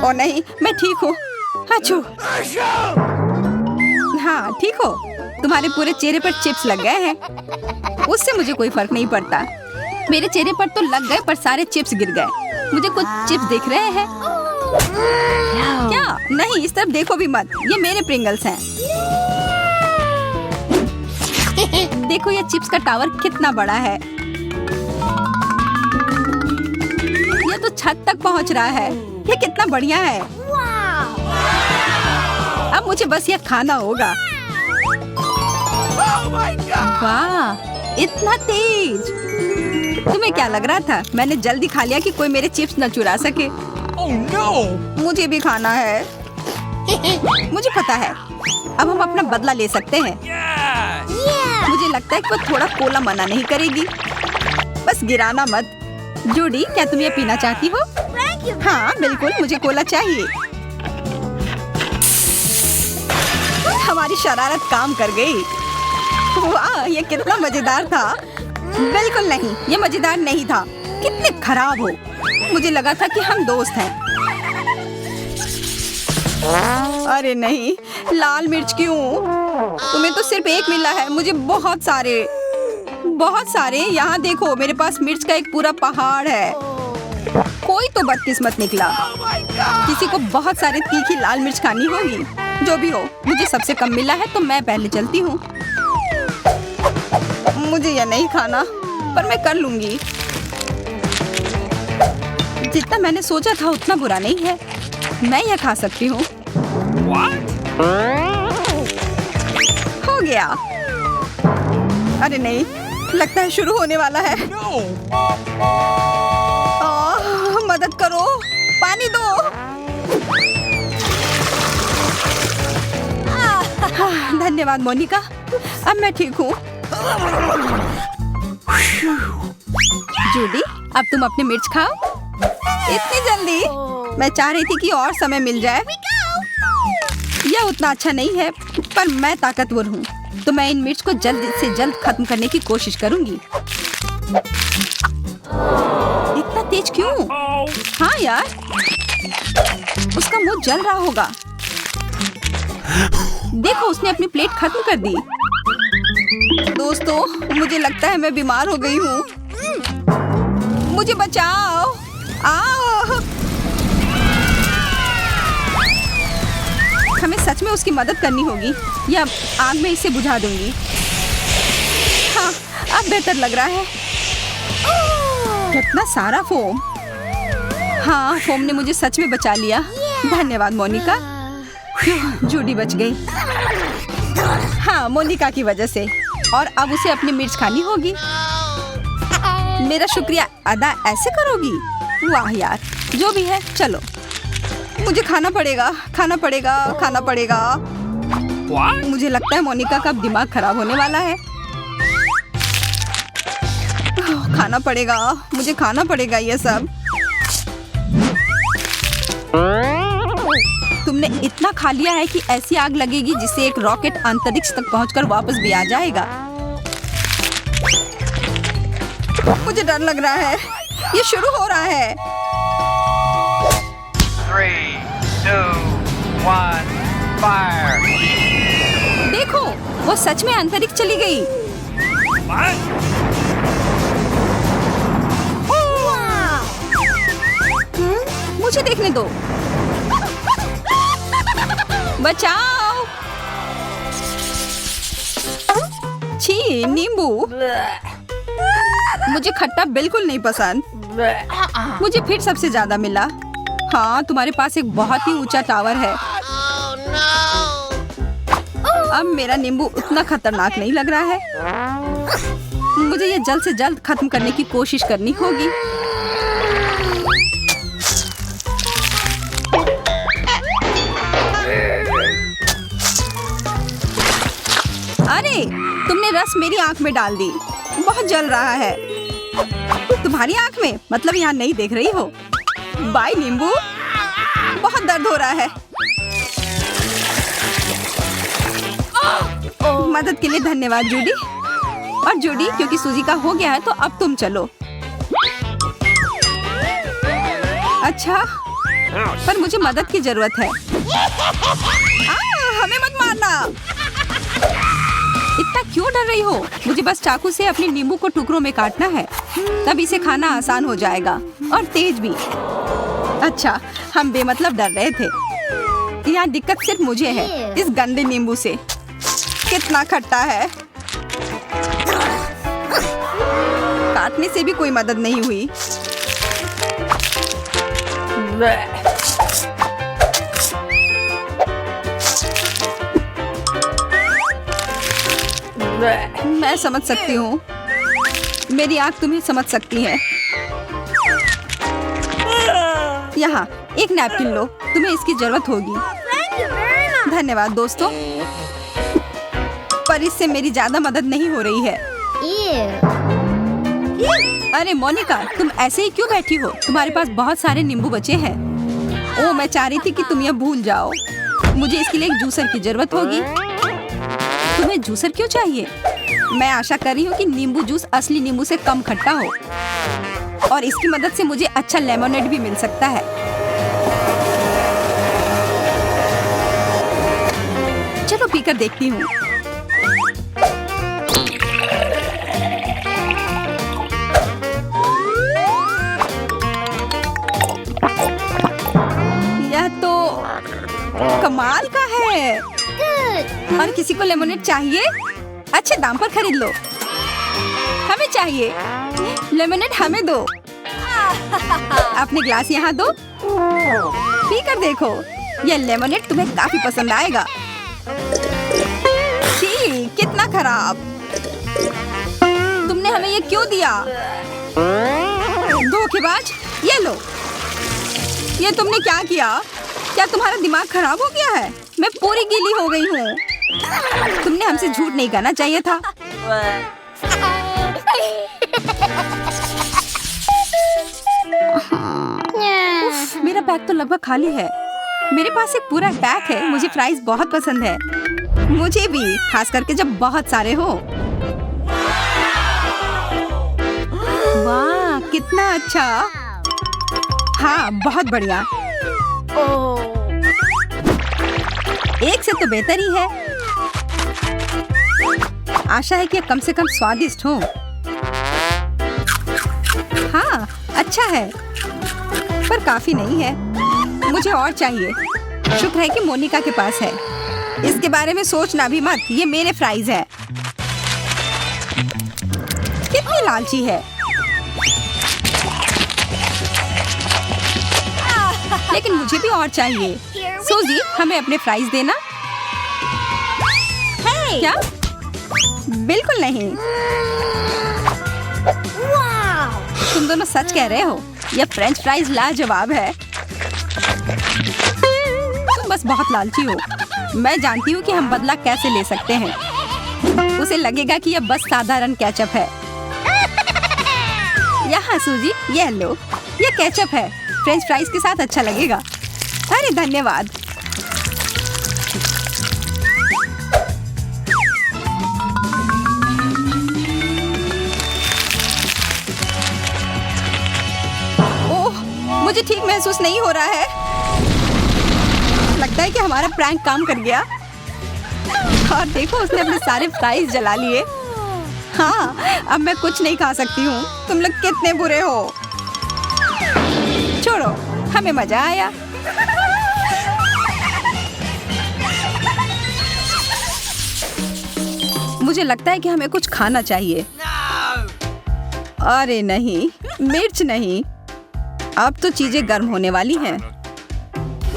ओ नहीं, मैं ठीक हूँ। अच्छू। हाँ, ठीक हो? तुम्हारे पूरे चेहरे पर चिप्स लग गए हैं। उससे मुझे कोई फर्क नहीं पड़ता। मेरे चेहरे पर तो लग गए, पर सारे चिप्स गिर गए। मुझे कुछ चिप्स दिख रहे हैं। क्या? नहीं, इस तरफ देखो भी मत। ये मेरे प्रिंगल्स हैं। देखो, ये चिप्स का टावर कितना बड़ा है। ये तो छत तक पहुंच रहा है। ये कितना बढ़िया है। अब मुझे बस ये खाना होगा। वाह, इतना तेज! तुम्हें क्या लग रहा था? मैंने जल्दी खा लिया कि कोई मेरे चिप्स न चुरा सके। Oh, no! मुझे भी खाना है। मुझे पता है, अब हम अपना बदला ले सकते हैं। मुझे लगता है कि वो थोड़ा कोला मना नहीं करेगी। बस गिराना मत। जूडी, क्या तुम ये पीना चाहती हो? हाँ बिल्कुल, मुझे कोला चाहिए। हमारी शरारत काम कर गई। वाह, ये कितना मजेदार था। बिल्कुल नहीं, ये मजेदार नहीं था। कितने खराब हो। मुझे लगा था कि हम दोस्त हैं। अरे नहीं, लाल मिर्च क्यों? तुम्हें तो सिर्फ एक मिला है, मुझे बहुत सारे। यहाँ देखो, मेरे पास मिर्च का एक पूरा पहाड़ है। कोई तो बदकिस्मत निकला। किसी को बहुत सारे तीखी लाल मिर्च खानी होगी। जो भी हो, मुझे सबसे कम मिला है, तो मैं पहले चलती हूँ। मुझे यह नहीं खाना, पर मैं कर लूंगी। जितना मैंने सोचा था उतना बुरा नहीं है। मैं यह खा सकती हूँ। हो गया। अरे नहीं, लगता है शुरू होने वाला है। मदद करो, पानी दो। धन्यवाद मोनिका, अब मैं ठीक हूँ। जूडी, अब तुम अपनी मिर्च खाओ। इतनी जल्दी? मैं चाह रही थी कि और समय मिल जाए। यह उतना अच्छा नहीं है, पर मैं ताकतवर हूँ, तो मैं इन मिर्च को जल्द से जल्द खत्म करने की कोशिश करूंगी। इतना तेज क्यों? हाँ यार, उसका मुंह जल रहा होगा। देखो, उसने अपनी प्लेट खत्म कर दी। दोस्तों, मुझे लगता है मैं बीमार हो गई हूँ। मुझे बचाओ। हमें सच में उसकी मदद करनी होगी, या आग में इसे बुझा दूंगी। हाँ, अब बेहतर लग रहा है। कितना सारा फोम। हाँ, फोम ने मुझे सच में बचा लिया। धन्यवाद मोनिका। जूडी बच गई। हाँ, मोनिका की वजह से। और अब उसे अपनी मिर्च खानी होगी। मेरा शुक्रिया अदा ऐसे करोगी? वाह यार, जो भी है, चलो। मुझे खाना पड़ेगा, खाना पड़ेगा, खाना पड़ेगा। मुझे लगता है मोनिका का दिमाग खराब होने वाला है। खाना पड़ेगा, मुझे खाना पड़ेगा ये सब। तुमने इतना खा लिया है कि ऐसी आग लगेगी जिससे एक रॉकेट अंतरिक्ष तक पहुंचकर वापस भी आ जाएगा। मुझे डर लग रहा है। ये शुरू हो रहा है। 3, 2, 1, fire! देखो, वो सच में अंतरिक्ष चली गई। मुझे देखने दो। बचाओ। छी, नींबू। मुझे खट्टा बिल्कुल नहीं पसंद। मुझे फिर सबसे ज्यादा मिला। हाँ, तुम्हारे पास एक बहुत ही ऊंचा टावर है। अब मेरा नींबू उतना खतरनाक नहीं लग रहा है। मुझे ये जल्द से जल्द खत्म करने की कोशिश करनी होगी। अरे, तुमने रस मेरी आंख में डाल दी। बहुत जल रहा है। तुम्हारी आंख में? मतलब यहाँ नहीं देख रही हो? बाय नींबू, बहुत दर्द हो रहा है। मदद के लिए धन्यवाद जूडी। और जूडी, क्योंकि सूजी का हो गया है तो अब तुम चलो। अच्छा, पर मुझे मदद की जरूरत है। हमें मत मारना। इतना क्यों डर रही हो? मुझे बस चाकू से अपने नींबू को टुकड़ों में काटना है, तब इसे खाना आसान हो जाएगा और तेज भी। अच्छा, हम बेमतलब डर रहे थे। यहाँ दिक्कत सिर्फ मुझे है, इस गंदे नींबू से। कितना खट्टा है। काटने से भी कोई मदद नहीं हुई। मैं समझ सकती हूँ। मेरी आँख तुम्हें समझ सकती है। यहाँ एक नैपकिन लो, तुम्हें इसकी जरूरत होगी। धन्यवाद दोस्तों, पर इससे मेरी ज्यादा मदद नहीं हो रही है। अरे मोनिका, तुम ऐसे ही क्यों बैठी हो? तुम्हारे पास बहुत सारे नींबू बचे हैं। ओह, मैं चाह रही थी कि तुम यह भूल जाओ। मुझे इसके लिए एक जूसर की जरूरत होगी। तुम्हें जूसर क्यों चाहिए? मैं आशा कर रही हूँ कि नींबू जूस असली नींबू से कम खट्टा हो, और इसकी मदद से मुझे अच्छा लेमोनेड भी मिल सकता है। चलो पीकर देखती हूँ। यह तो कमाल का है। और किसी को लेमोनेड चाहिए? अच्छे दाम पर खरीद लो। हमें चाहिए लेमोनेड, हमें दो। अपने ग्लास यहाँ दो, पी कर देखो। ये लेमनेड तुम्हें काफी पसंद आएगा। छी, कितना खराब। तुमने हमें ये क्यों दिया? धोखेबाज, ये लो। ये तुमने क्या किया? क्या तुम्हारा दिमाग खराब हो गया है? मैं पूरी गीली हो गई हूँ। तुमने हमसे झूठ नहीं कहना चाहिए था। उफ, मेरा बैग तो लगभग खाली है। मेरे पास एक पूरा बैग है। मुझे फ्राइज बहुत पसंद है। मुझे भी, खास करके जब बहुत सारे हो। वाह, कितना अच्छा। हाँ, बहुत बढ़िया। एक से तो बेहतर ही है। आशा है कि कम से कम स्वादिष्ट हो। हाँ, अच्छा है, पर काफी नहीं है। मुझे और चाहिए। शुक्र है कि मोनिका के पास है। इसके बारे में सोचना भी मत। ये मेरे फ्राइज है। कितनी लालची है। लेकिन मुझे भी और चाहिए। सूजी, हमें अपने फ्राइज देना। क्या? बिल्कुल नहीं। तुम दोनों सच कह रहे हो। यह फ्रेंच फ्राइज लाजवाब है। तुम बस बहुत लालची हो। मैं जानती हूँ कि हम बदला कैसे ले सकते हैं। उसे लगेगा कि यह बस साधारण केचप है। यहाँ सूजी, यह लो। यह केचप है। फ्रेंच फ्राइज के साथ अच्छा लगेगा। अरे धन्यवाद। ओह, मुझे ठीक महसूस नहीं हो रहा है। लगता है कि हमारा प्रैंक काम कर गया। और देखो, उसने अपने सारे फ्राइज जला लिए। हाँ, अब मैं कुछ नहीं खा सकती हूँ। तुम लोग कितने बुरे हो। छोड़ो, हमें मजा आया। मुझे लगता है कि हमें कुछ खाना चाहिए। अरे नहीं, मिर्च नहीं। अब तो चीजें गर्म होने वाली हैं,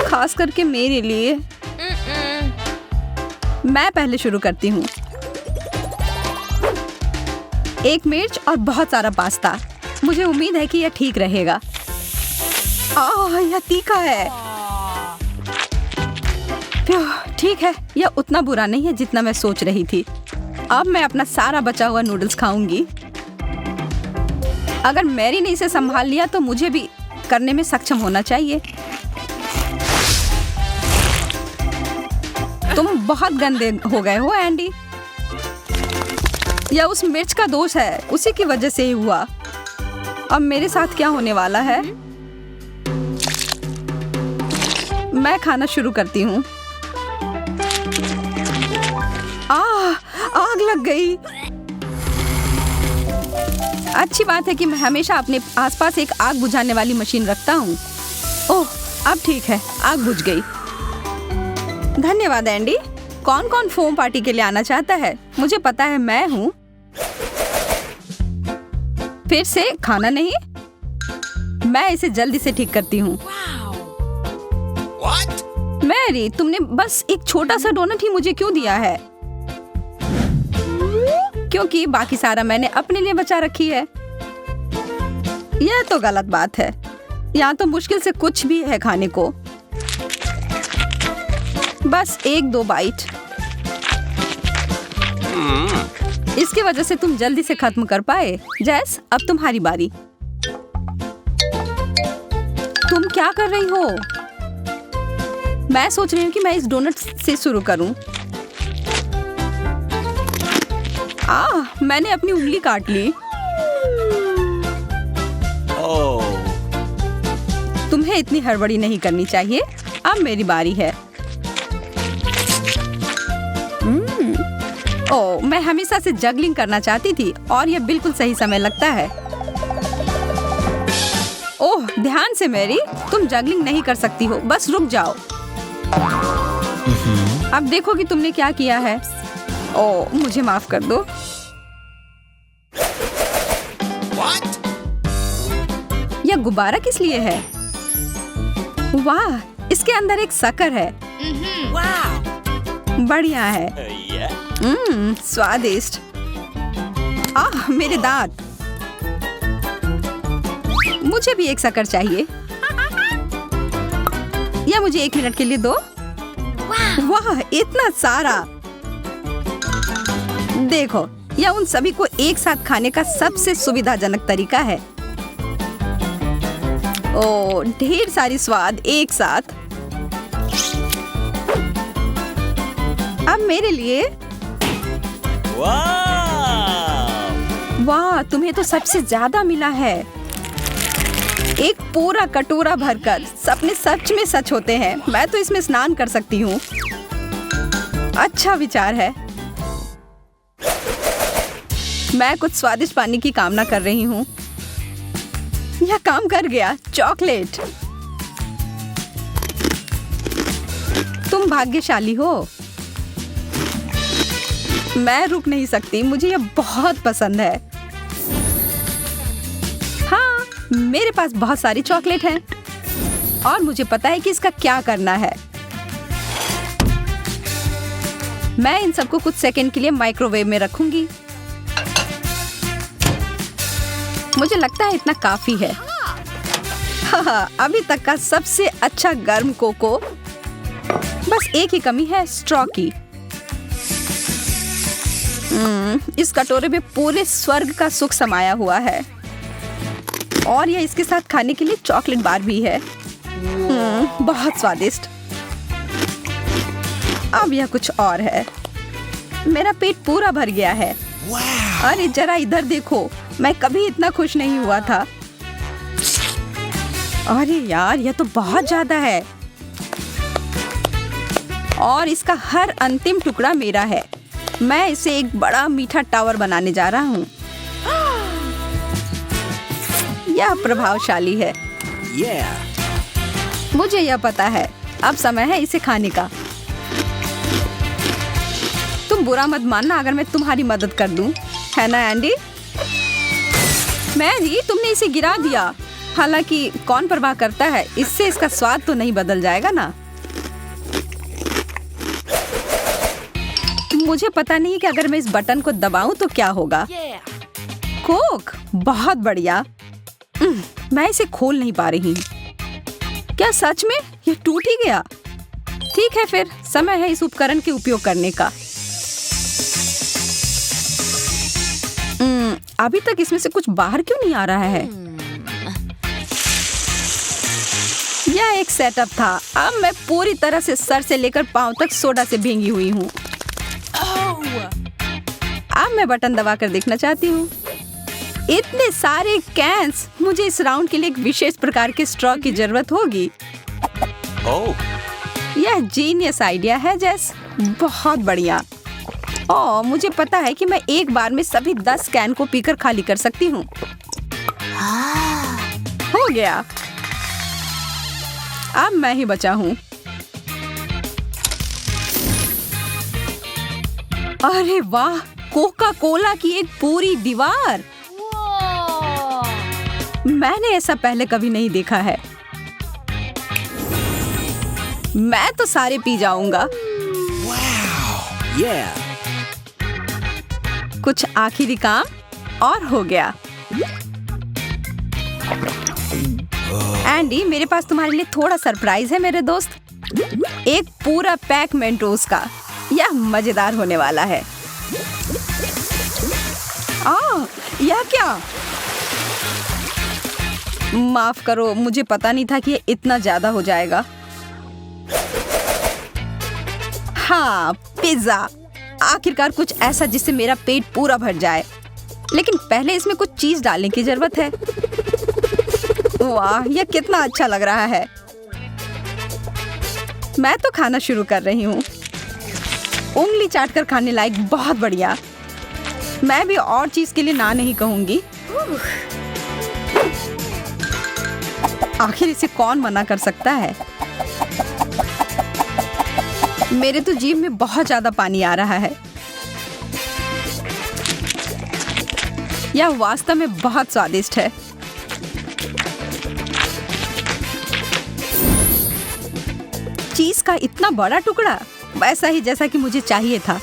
खास करके मेरे लिए। मैं पहले शुरू करती हूँ। एक मिर्च और बहुत सारा पास्ता। मुझे उम्मीद है कि यह ठीक रहेगा। यह तीखा है। ठीक है, यह उतना बुरा नहीं है जितना मैं सोच रही थी। अब मैं अपना सारा बचा हुआ नूडल्स खाऊंगी। अगर मैरी ने इसे संभाल लिया तो मुझे भी करने में सक्षम होना चाहिए। तुम बहुत गंदे हो गए हो एंडी। यह उस मिर्च का दोष है। उसी की वजह से ही हुआ। अब मेरे साथ क्या होने वाला है? मैं खाना शुरू करती हूँ। आग लग गई। अच्छी बात है कि मैं हमेशा अपने आसपास एक आग बुझाने वाली मशीन रखता हूँ। ओह, अब ठीक है, आग बुझ गई। धन्यवाद एंडी। कौन कौन फोम पार्टी के लिए आना चाहता है? मुझे पता है, मैं हूँ। फिर से खाना नहीं? मैं इसे जल्दी से ठीक करती हूँ। मैरी, तुमने बस एक छोटा सा डोनट ही मुझे क्यों दिया है? क्योंकि बाकी सारा मैंने अपने लिए बचा रखी है। यह तो गलत बात है। यहाँ तो मुश्किल से कुछ भी है खाने को। बस 1-2 बाइट। इसकी वजह से तुम जल्दी से खत्म कर पाए। जैस, अब तुम्हारी बारी। तुम क्या कर रही हो? मैं सोच रही हूँ कि मैं इस डोनट से शुरू करूं। मैंने अपनी उंगली काट ली। तुम्हें इतनी हड़बड़ी नहीं करनी चाहिए। अब मेरी बारी है। ओह, मैं हमेशा से जगलिंग करना चाहती थी और यह बिल्कुल सही समय लगता है। ओह, ध्यान से मैरी, तुम जगलिंग नहीं कर सकती हो। बस रुक जाओ। अब देखो कि तुमने क्या किया है। ओह, मुझे माफ कर दो। यह गुब्बारा किस लिए है? वाह, इसके अंदर एक शक्कर है। बढ़िया है। स्वादिष्ट। आह, मेरे दांत। मुझे भी एक शक्कर चाहिए। या मुझे 1 मिनट के लिए दो। वाह, इतना सारा। देखो, यह उन सभी को एक साथ खाने का सबसे सुविधाजनक तरीका है। ओ, ढेर सारी स्वाद एक साथ। अब मेरे लिए। वाह, तुम्हें तो सबसे ज्यादा मिला है। एक पूरा कटोरा भरकर। सपने सच में सच होते हैं। मैं तो इसमें स्नान कर सकती हूँ। अच्छा विचार है। मैं कुछ स्वादिष्ट पानी की कामना कर रही हूँ। यह काम कर गया। चॉकलेट। तुम भाग्यशाली हो। मैं रुक नहीं सकती। मुझे यह बहुत पसंद है। हाँ, मेरे पास बहुत सारी चॉकलेट हैं और मुझे पता है कि इसका क्या करना है। मैं इन सबको कुछ सेकंड के लिए माइक्रोवेव में रखूंगी। मुझे लगता है इतना काफी है। हाँ, अभी तक का सबसे अच्छा गर्म कोको। बस एक ही कमी है, स्ट्रॉ की। इस कटोरे में पूरे स्वर्ग का सुख समाया हुआ है और यह इसके साथ खाने के लिए चॉकलेट बार भी है। बहुत स्वादिष्ट। अब यह कुछ और है। मेरा पेट पूरा भर गया है। अरे जरा इधर देखो, मैं कभी इतना खुश नहीं हुआ था। अरे यार, यह तो बहुत ज्यादा है और इसका हर अंतिम टुकड़ा मेरा है। मैं इसे एक बड़ा मीठा टावर बनाने जा रहा हूँ। यह प्रभावशाली है। मुझे यह पता है। अब समय है इसे खाने का। तुम बुरा मत मानना अगर मैं तुम्हारी मदद कर दूं, है ना एंडी? मैरी, तुमने इसे गिरा दिया। हालांकि कौन परवाह करता है, इससे इसका स्वाद तो नहीं बदल जाएगा ना। मुझे पता नहीं कि अगर मैं इस बटन को दबाऊं तो क्या होगा। कोक, बहुत बढ़िया। मैं इसे खोल नहीं पा रही। क्या सच में यह टूट ही गया? ठीक है, फिर समय है इस उपकरण के उपयोग करने का। अभी तक इसमें से कुछ बाहर क्यों नहीं आ रहा है? यह एक सेटअप था। अब मैं पूरी तरह से सर से लेकर पांव तक सोडा से भींगी हुई हूँ। अब मैं बटन दबाकर देखना चाहती हूँ। इतने सारे कैंस। मुझे इस राउंड के लिए एक विशेष प्रकार के स्ट्रॉ की जरूरत होगी। यह जीनियस आइडिया है जेस। बहुत बढ़िया। ओह, मुझे पता है कि मैं एक बार में सभी 10 कैन को पीकर खाली कर सकती हूँ। हो गया। अब मैं ही बचा हूँ। अरे वाह, कोका कोला की एक पूरी दीवार। मैंने ऐसा पहले कभी नहीं देखा है। मैं तो सारे पी जाऊंगा। कुछ आखिरी काम और हो गया। एंडी, मेरे पास तुम्हारे लिए थोड़ा सरप्राइज है मेरे दोस्त। एक पूरा पैक मेंटोस का। यह मजेदार होने वाला है। यह क्या? माफ करो, मुझे पता नहीं था कि ये इतना ज्यादा हो जाएगा। हाँ, पिज्जा। आखिरकार कुछ ऐसा जिससे मेरा पेट पूरा भर जाए। लेकिन पहले इसमें कुछ चीज डालने की जरूरत है। वाह, यह कितना अच्छा लग रहा है। मैं तो खाना शुरू कर रही हूँ। उंगली चाटकर खाने लायक। बहुत बढ़िया। मैं भी और चीज के लिए ना नहीं कहूंगी। आखिर इसे कौन मना कर सकता है? मेरे तो जीभ में बहुत ज्यादा पानी आ रहा है। यह वास्तव में बहुत स्वादिष्ट है। चीज का इतना बड़ा टुकड़ा, वैसा ही जैसा कि मुझे चाहिए था।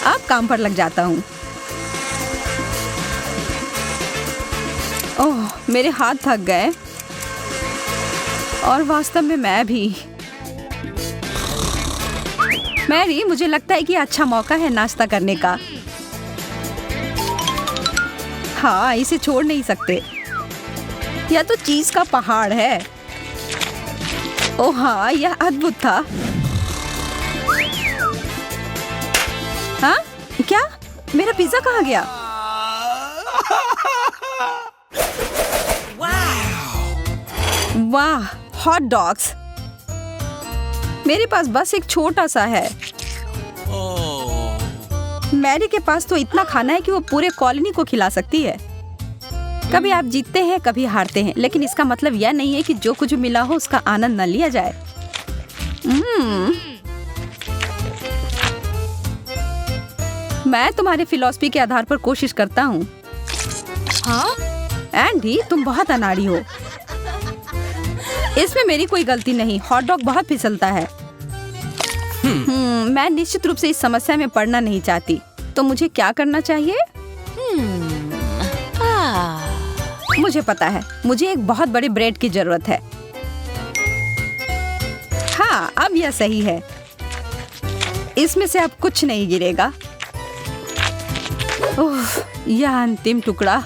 अब काम पर लग जाता हूँ। ओह, मेरे हाथ थक गए और वास्तव में मैं भी। मैरी, मुझे लगता है कि अच्छा मौका है नाश्ता करने का। हाँ, इसे छोड़ नहीं सकते। यह तो चीज का पहाड़ है। ओह हाँ, यह अद्भुत था। हाँ? क्या? मेरा पिज्जा कहाँ गया? वाह, हॉट डॉग्स। मेरे पास बस एक छोटा सा है। मैरी के पास तो इतना खाना है कि वो पूरे कॉलोनी को खिला सकती है। कभी आप जीतते हैं, कभी हारते हैं, लेकिन इसका मतलब यह नहीं है कि जो कुछ मिला हो उसका आनंद न लिया जाए। मैं तुम्हारे फिलॉसफी के आधार पर कोशिश करता हूँ। हाँ? एंडी, तुम बहुत अनाड़ी हो। इसमें मेरी कोई गलती नहीं। हॉट डॉग बहुत फिसलता है। मैं निश्चित रूप से इस समस्या में पड़ना नहीं चाहती। तो मुझे क्या करना चाहिए? मुझे पता है, मुझे एक बहुत बड़े ब्रेड की जरूरत है। हाँ, अब यह सही है। इसमें से अब कुछ नहीं गिरेगा। ओह, यह अंतिम टुकड़ा।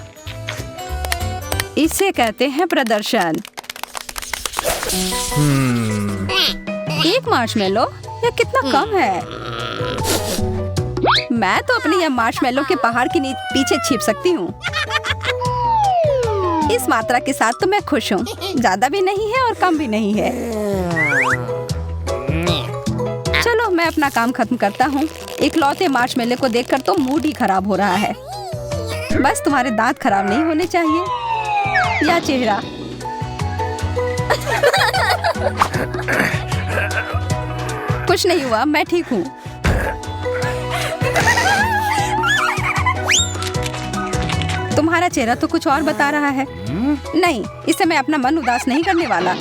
इसे कहते हैं प्रदर्शन। एक मार्शमेलो? यह कितना कम है। मैं तो अपने यह मार्शमेलो के पहाड़ के पीछे छिप सकती हूँ। इस मात्रा के साथ तो मैं खुश हूँ। ज्यादा भी नहीं है और कम भी नहीं है। चलो, मैं अपना काम खत्म करता हूँ। इकलौते मार्शमेलो को देखकर तो मूड ही खराब हो रहा है। बस तुम्हारे दांत खराब नहीं होने चाहिए। या चेहरा। कुछ नहीं हुआ, मैं ठीक हूँ। तुम्हारा चेहरा तो कुछ और बता रहा है। नहीं, इससे मैं अपना मन उदास नहीं करने वाला।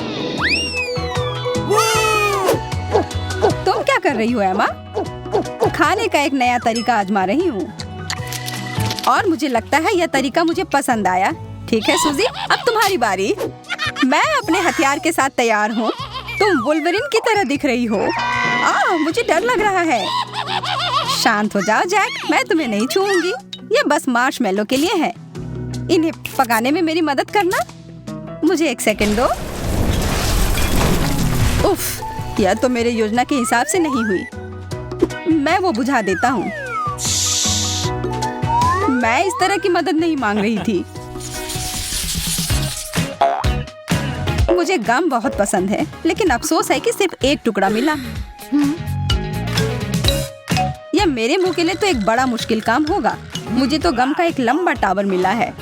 तुम क्या कर रही हो एमा? खाने का एक नया तरीका आजमा रही हूँ और मुझे लगता है यह तरीका मुझे पसंद आया। ठीक है सूजी, अब तुम्हारी बारी। मैं अपने हथियार के साथ तैयार हूँ। तुम वुल्वरिन की तरह दिख रही हो। मुझे डर लग रहा है। शांत हो जाओ जैक, मैं तुम्हें नहीं छूऊंगी। ये बस मार्शमेलो के लिए है। इन्हें पकाने में मेरी मदद करना। मुझे एक सेकंड दो। उफ, यह तो मेरे योजना के हिसाब से नहीं हुई। मैं वो बुझा देता हूँ। मैं इस तरह की मदद नहीं मांग रही थी। मुझे गम बहुत पसंद है, लेकिन अफसोस है कि सिर्फ एक टुकड़ा मिला। यह मेरे मुंह के लिए तो एक बड़ा मुश्किल काम होगा। मुझे तो गम का एक लंबा टावर मिला है।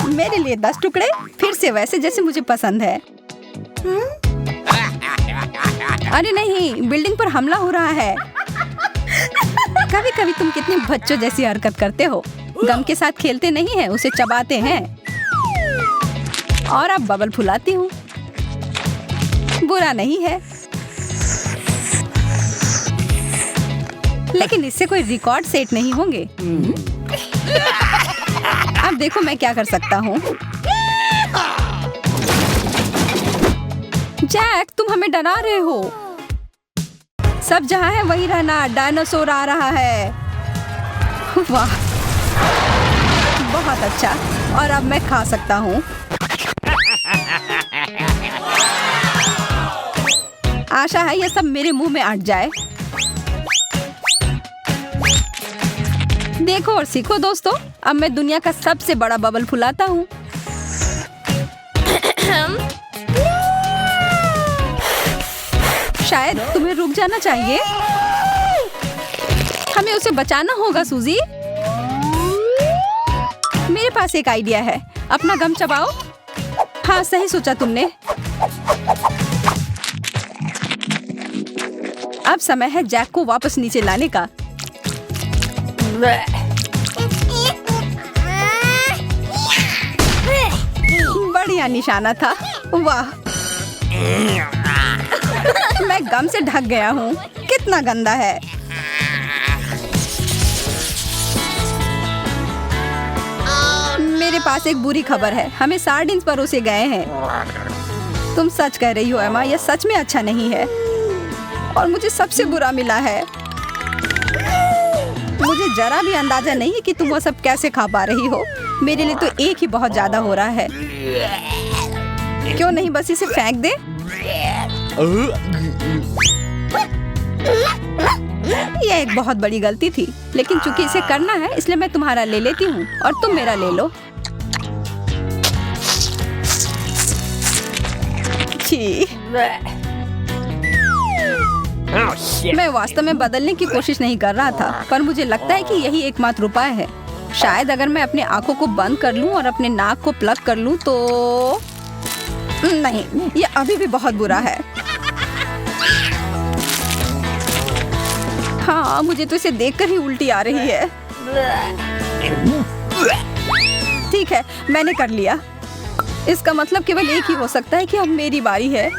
मेरे लिए 10 टुकड़े, फिर से वैसे जैसे मुझे पसंद है। अरे नहीं, बिल्डिंग पर हमला हो रहा है। कभी कभी तुम कितनी बच्चों जैसी हरकत करते हो। गम के साथ खेलते नहीं हैं, उसे चबाते हैं। और अब बबल फुलाती हूँ। बुरा नहीं है, लेकिन इससे कोई रिकॉर्ड सेट नहीं होंगे। अब देखो मैं क्या कर सकता हूँ। जैक, तुम हमें डरा रहे हो। सब जहाँ है वही रहना। डायनासोर आ रहा है। वाह, बहुत अच्छा। और अब मैं खा सकता हूँ। आशा है यह सब मेरे मुंह में अट जाए। देखो और सीखो दोस्तों। अब मैं दुनिया का सबसे बड़ा बबल फुलाता हूँ। शायद तुम्हें रुक जाना चाहिए। हमें उसे बचाना होगा सूजी। मेरे पास एक आइडिया है। अपना गम चबाओ। हाँ, सही सोचा तुमने। अब समय है जैक को वापस नीचे लाने का। बढ़िया निशाना था। वाह। मैं गम से ढक गया हूँ। कितना गंदा है। मेरे पास एक बुरी खबर है। हमें सार्डिन्स परोसे गए हैं। तुम सच कह रही हो एमा, यह सच में अच्छा नहीं है और मुझे सबसे बुरा मिला है। मुझे जरा भी अंदाजा नहीं है कि तुम वो सब कैसे खा पा रही हो। मेरे लिए तो एक ही बहुत ज्यादा हो रहा है। क्यों नहीं बस इसे फेंक दे? यह एक बहुत बड़ी गलती थी, लेकिन चूंकि इसे करना है इसलिए मैं तुम्हारा ले लेती हूँ और तुम मेरा ले लो। छी। मैं वास्तव में बदलने की कोशिश नहीं कर रहा था, पर मुझे लगता है कि यही एकमात्र उपाय है। शायद अगर मैं अपने आंखों को बंद कर लूं और अपने नाक को प्लग कर लूं तो नहीं, ये अभी भी बहुत बुरा है। हाँ, मुझे तो इसे देखकर ही उल्टी आ रही है। ठीक है, मैंने कर लिया। इसका मतलब केवल एक ही हो सकता है कि अब मेरी बारी है।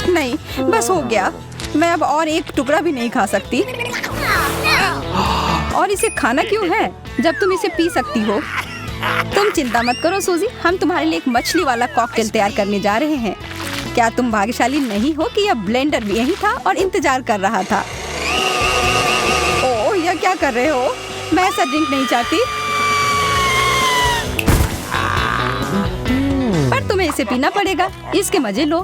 नहीं, बस हो गया। मैं अब और एक टुकड़ा भी नहीं खा सकती। और इसे खाना क्यों है जब तुम इसे पी सकती हो? तुम चिंता मत करो सूजी, हम तुम्हारे लिए एक मछली वाला कॉकटेल तैयार करने जा रहे हैं। क्या तुम भाग्यशाली नहीं हो कि यह ब्लेंडर भी यही था और इंतजार कर रहा था? ओह, यह क्या कर रहे हो? मैं ऐसा ड्रिंक नहीं चाहती। पर तुम्हें इसे पीना पड़ेगा। इसके मजे लो।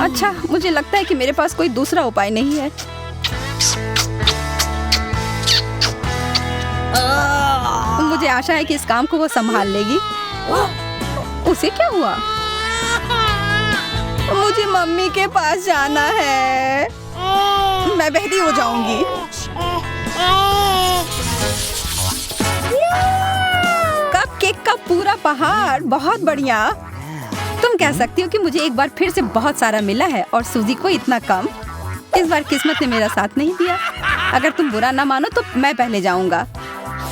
अच्छा, मुझे लगता है कि मेरे पास कोई दूसरा उपाय नहीं है। मुझे आशा है कि इस काम को वो संभाल लेगी। उसे क्या हुआ? मुझे मम्मी के पास जाना है। मैं बहरी हो जाऊंगी। कपकेक का पूरा पहाड़, बहुत बढ़िया। तुम कह सकती हो कि मुझे एक बार फिर से बहुत सारा मिला है और सूजी को इतना कम। इस बार किस्मत ने मेरा साथ नहीं दिया। अगर तुम बुरा ना मानो तो मैं पहले जाऊंगा।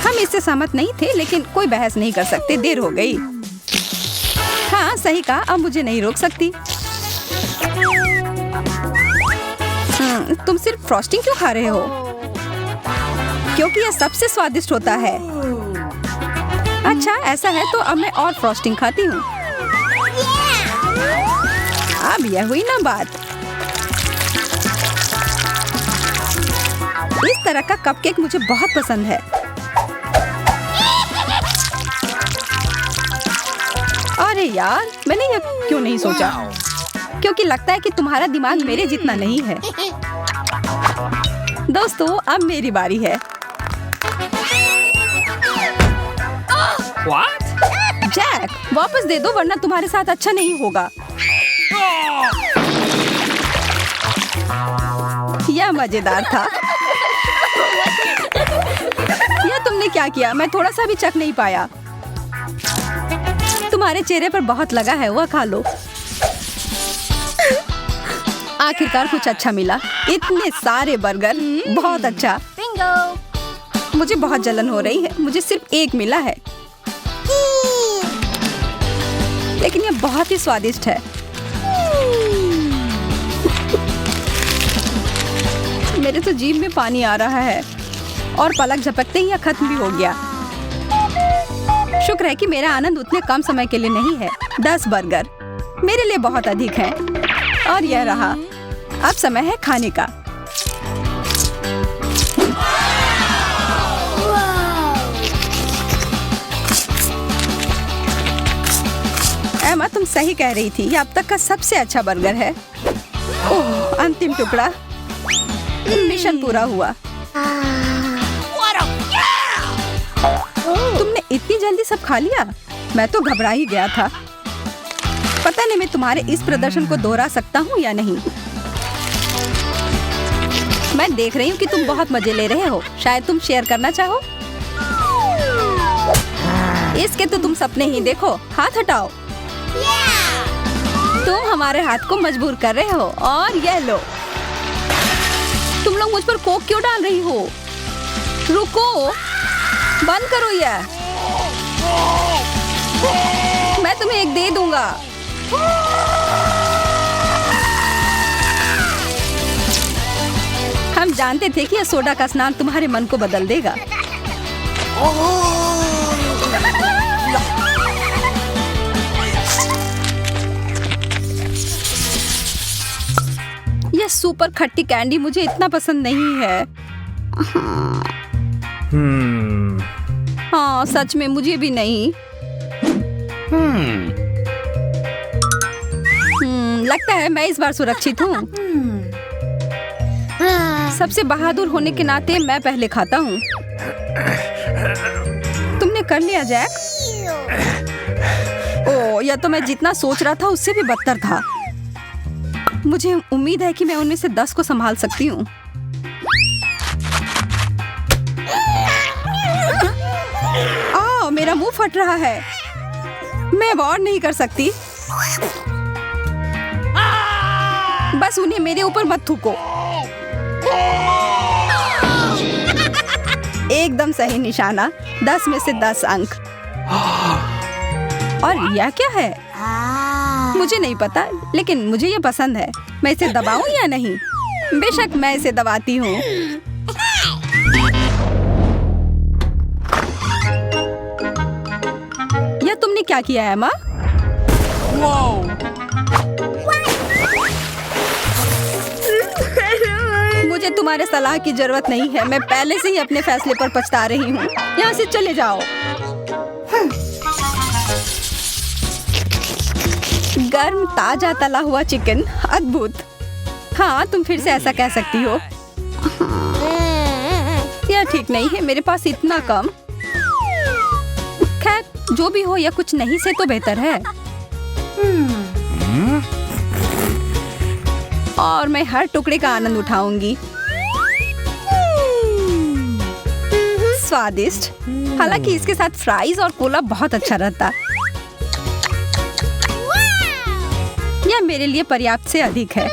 हम इससे सहमत नहीं थे, लेकिन कोई बहस नहीं कर सकते। देर हो गई। हाँ, सही कहा। अब मुझे नहीं रोक सकती। तुम सिर्फ फ्रॉस्टिंग क्यों खा रहे हो? क्योंकि यह सबसे स्वादिष्ट होता है। अच्छा, ऐसा है तो अब मैं और फ्रॉस्टिंग खाती हूँ। अब यह हुई ना बात। इस तरह का कपकेक मुझे बहुत पसंद है। अरे यार, मैंने यह क्यों नहीं सोचा? क्योंकि लगता है कि तुम्हारा दिमाग मेरे जितना नहीं है। दोस्तों, अब मेरी बारी है। What? जैक, वापस दे दो वरना तुम्हारे साथ अच्छा नहीं होगा। यह मजेदार था। यह तुमने क्या किया? मैं थोड़ा सा भी चख नहीं पाया। तुम्हारे चेहरे पर बहुत लगा है, वह खा लो। आखिरकार कुछ अच्छा मिला। इतने सारे बर्गर, बहुत अच्छा। बिंगो। मुझे बहुत जलन हो रही है। मुझे सिर्फ एक मिला है, लेकिन यह बहुत ही स्वादिष्ट है। मेरे तो जीभ में पानी आ रहा है और पलक झपकते ही यह खत्म भी हो गया। शुक्र है कि मेरा आनंद उतने कम समय के लिए नहीं है। 10 बर्गर मेरे लिए बहुत अधिक हैं। और यह रहा। अब समय है खाने का। एमा, तुम सही कह रही थी। यह अब तक का सबसे अच्छा बर्गर है। ओह, अंतिम टुकड़ा। मिशन पूरा हुआ। तुमने इतनी जल्दी सब खा लिया? मैं तो घबरा ही गया था। पता नहीं मैं तुम्हारे इस प्रदर्शन को दोहरा सकता हूँ या नहीं। मैं देख रही हूँ कि तुम बहुत मजे ले रहे हो। शायद तुम शेयर करना चाहो। इसके तो तुम सपने ही देखो। हाथ हटाओ। तुम हमारे हाथ को मजबूर कर रहे हो। और यह लो। तुम लोग मुझ पर कोक क्यों डाल रही हो? रुको, बंद करो यह। मैं तुम्हें एक दे दूंगा। हम जानते थे कि यह सोडा का स्नान तुम्हारे मन को बदल देगा। यह सुपर खट्टी कैंडी मुझे इतना पसंद नहीं है। हाँ, सच में मुझे भी नहीं। लगता है मैं इस बार सुरक्षित हूँ। सबसे बहादुर होने के नाते मैं पहले खाता हूँ। तुमने कर लिया जैक? ओह, यह तो मैं जितना सोच रहा था उससे भी बदतर था। मुझे उम्मीद है कि मैं उनमें से 10 को संभाल सकती हूँ। मेरा मुंह फट रहा है। मैं अब और नहीं कर सकती। बस उन्हें मेरे ऊपर मत थूको। एकदम सही निशाना। 10 में से 10 अंक। और यह क्या है? मुझे नहीं पता, लेकिन मुझे यह पसंद है। मैं इसे दबाऊं या नहीं? बेशक मैं इसे दबाती हूँ। यह तुमने क्या किया है, माँ? मुझे तुम्हारे सलाह की जरूरत नहीं है। मैं पहले से ही अपने फैसले पर पछता रही हूँ। यहाँ से चले जाओ। गर्म ताजा तला हुआ चिकन, अद्भुत। हाँ, तुम फिर से ऐसा कह सकती हो। यह ठीक नहीं है, मेरे पास इतना कम। खैर, जो भी हो, यह कुछ नहीं से तो बेहतर है। और मैं हर टुकड़े का आनंद उठाऊंगी। स्वादिष्ट। हालांकि इसके साथ फ्राइज और कोला बहुत अच्छा रहता। यह मेरे लिए पर्याप्त से अधिक है।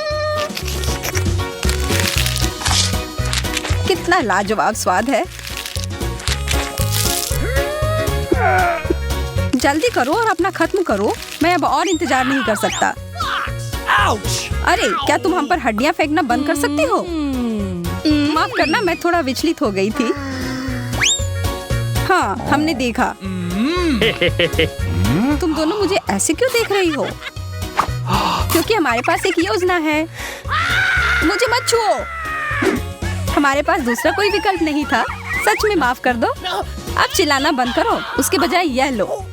कितना लाजवाब स्वाद है। जल्दी करो और अपना खत्म करो। मैं अब और इंतजार नहीं कर सकता। अरे, क्या तुम हम पर हड्डियां फेंकना बंद कर सकती हो? माफ करना, मैं थोड़ा विचलित हो गई थी। हाँ, हमने देखा। तुम दोनों मुझे ऐसे क्यों देख रही हो? क्योंकि हमारे पास एक योजना है। मुझे मत छुओ। हमारे पास दूसरा कोई विकल्प नहीं था। सच में माफ कर दो। अब चिल्लाना बंद करो। उसके बजाय यह लो।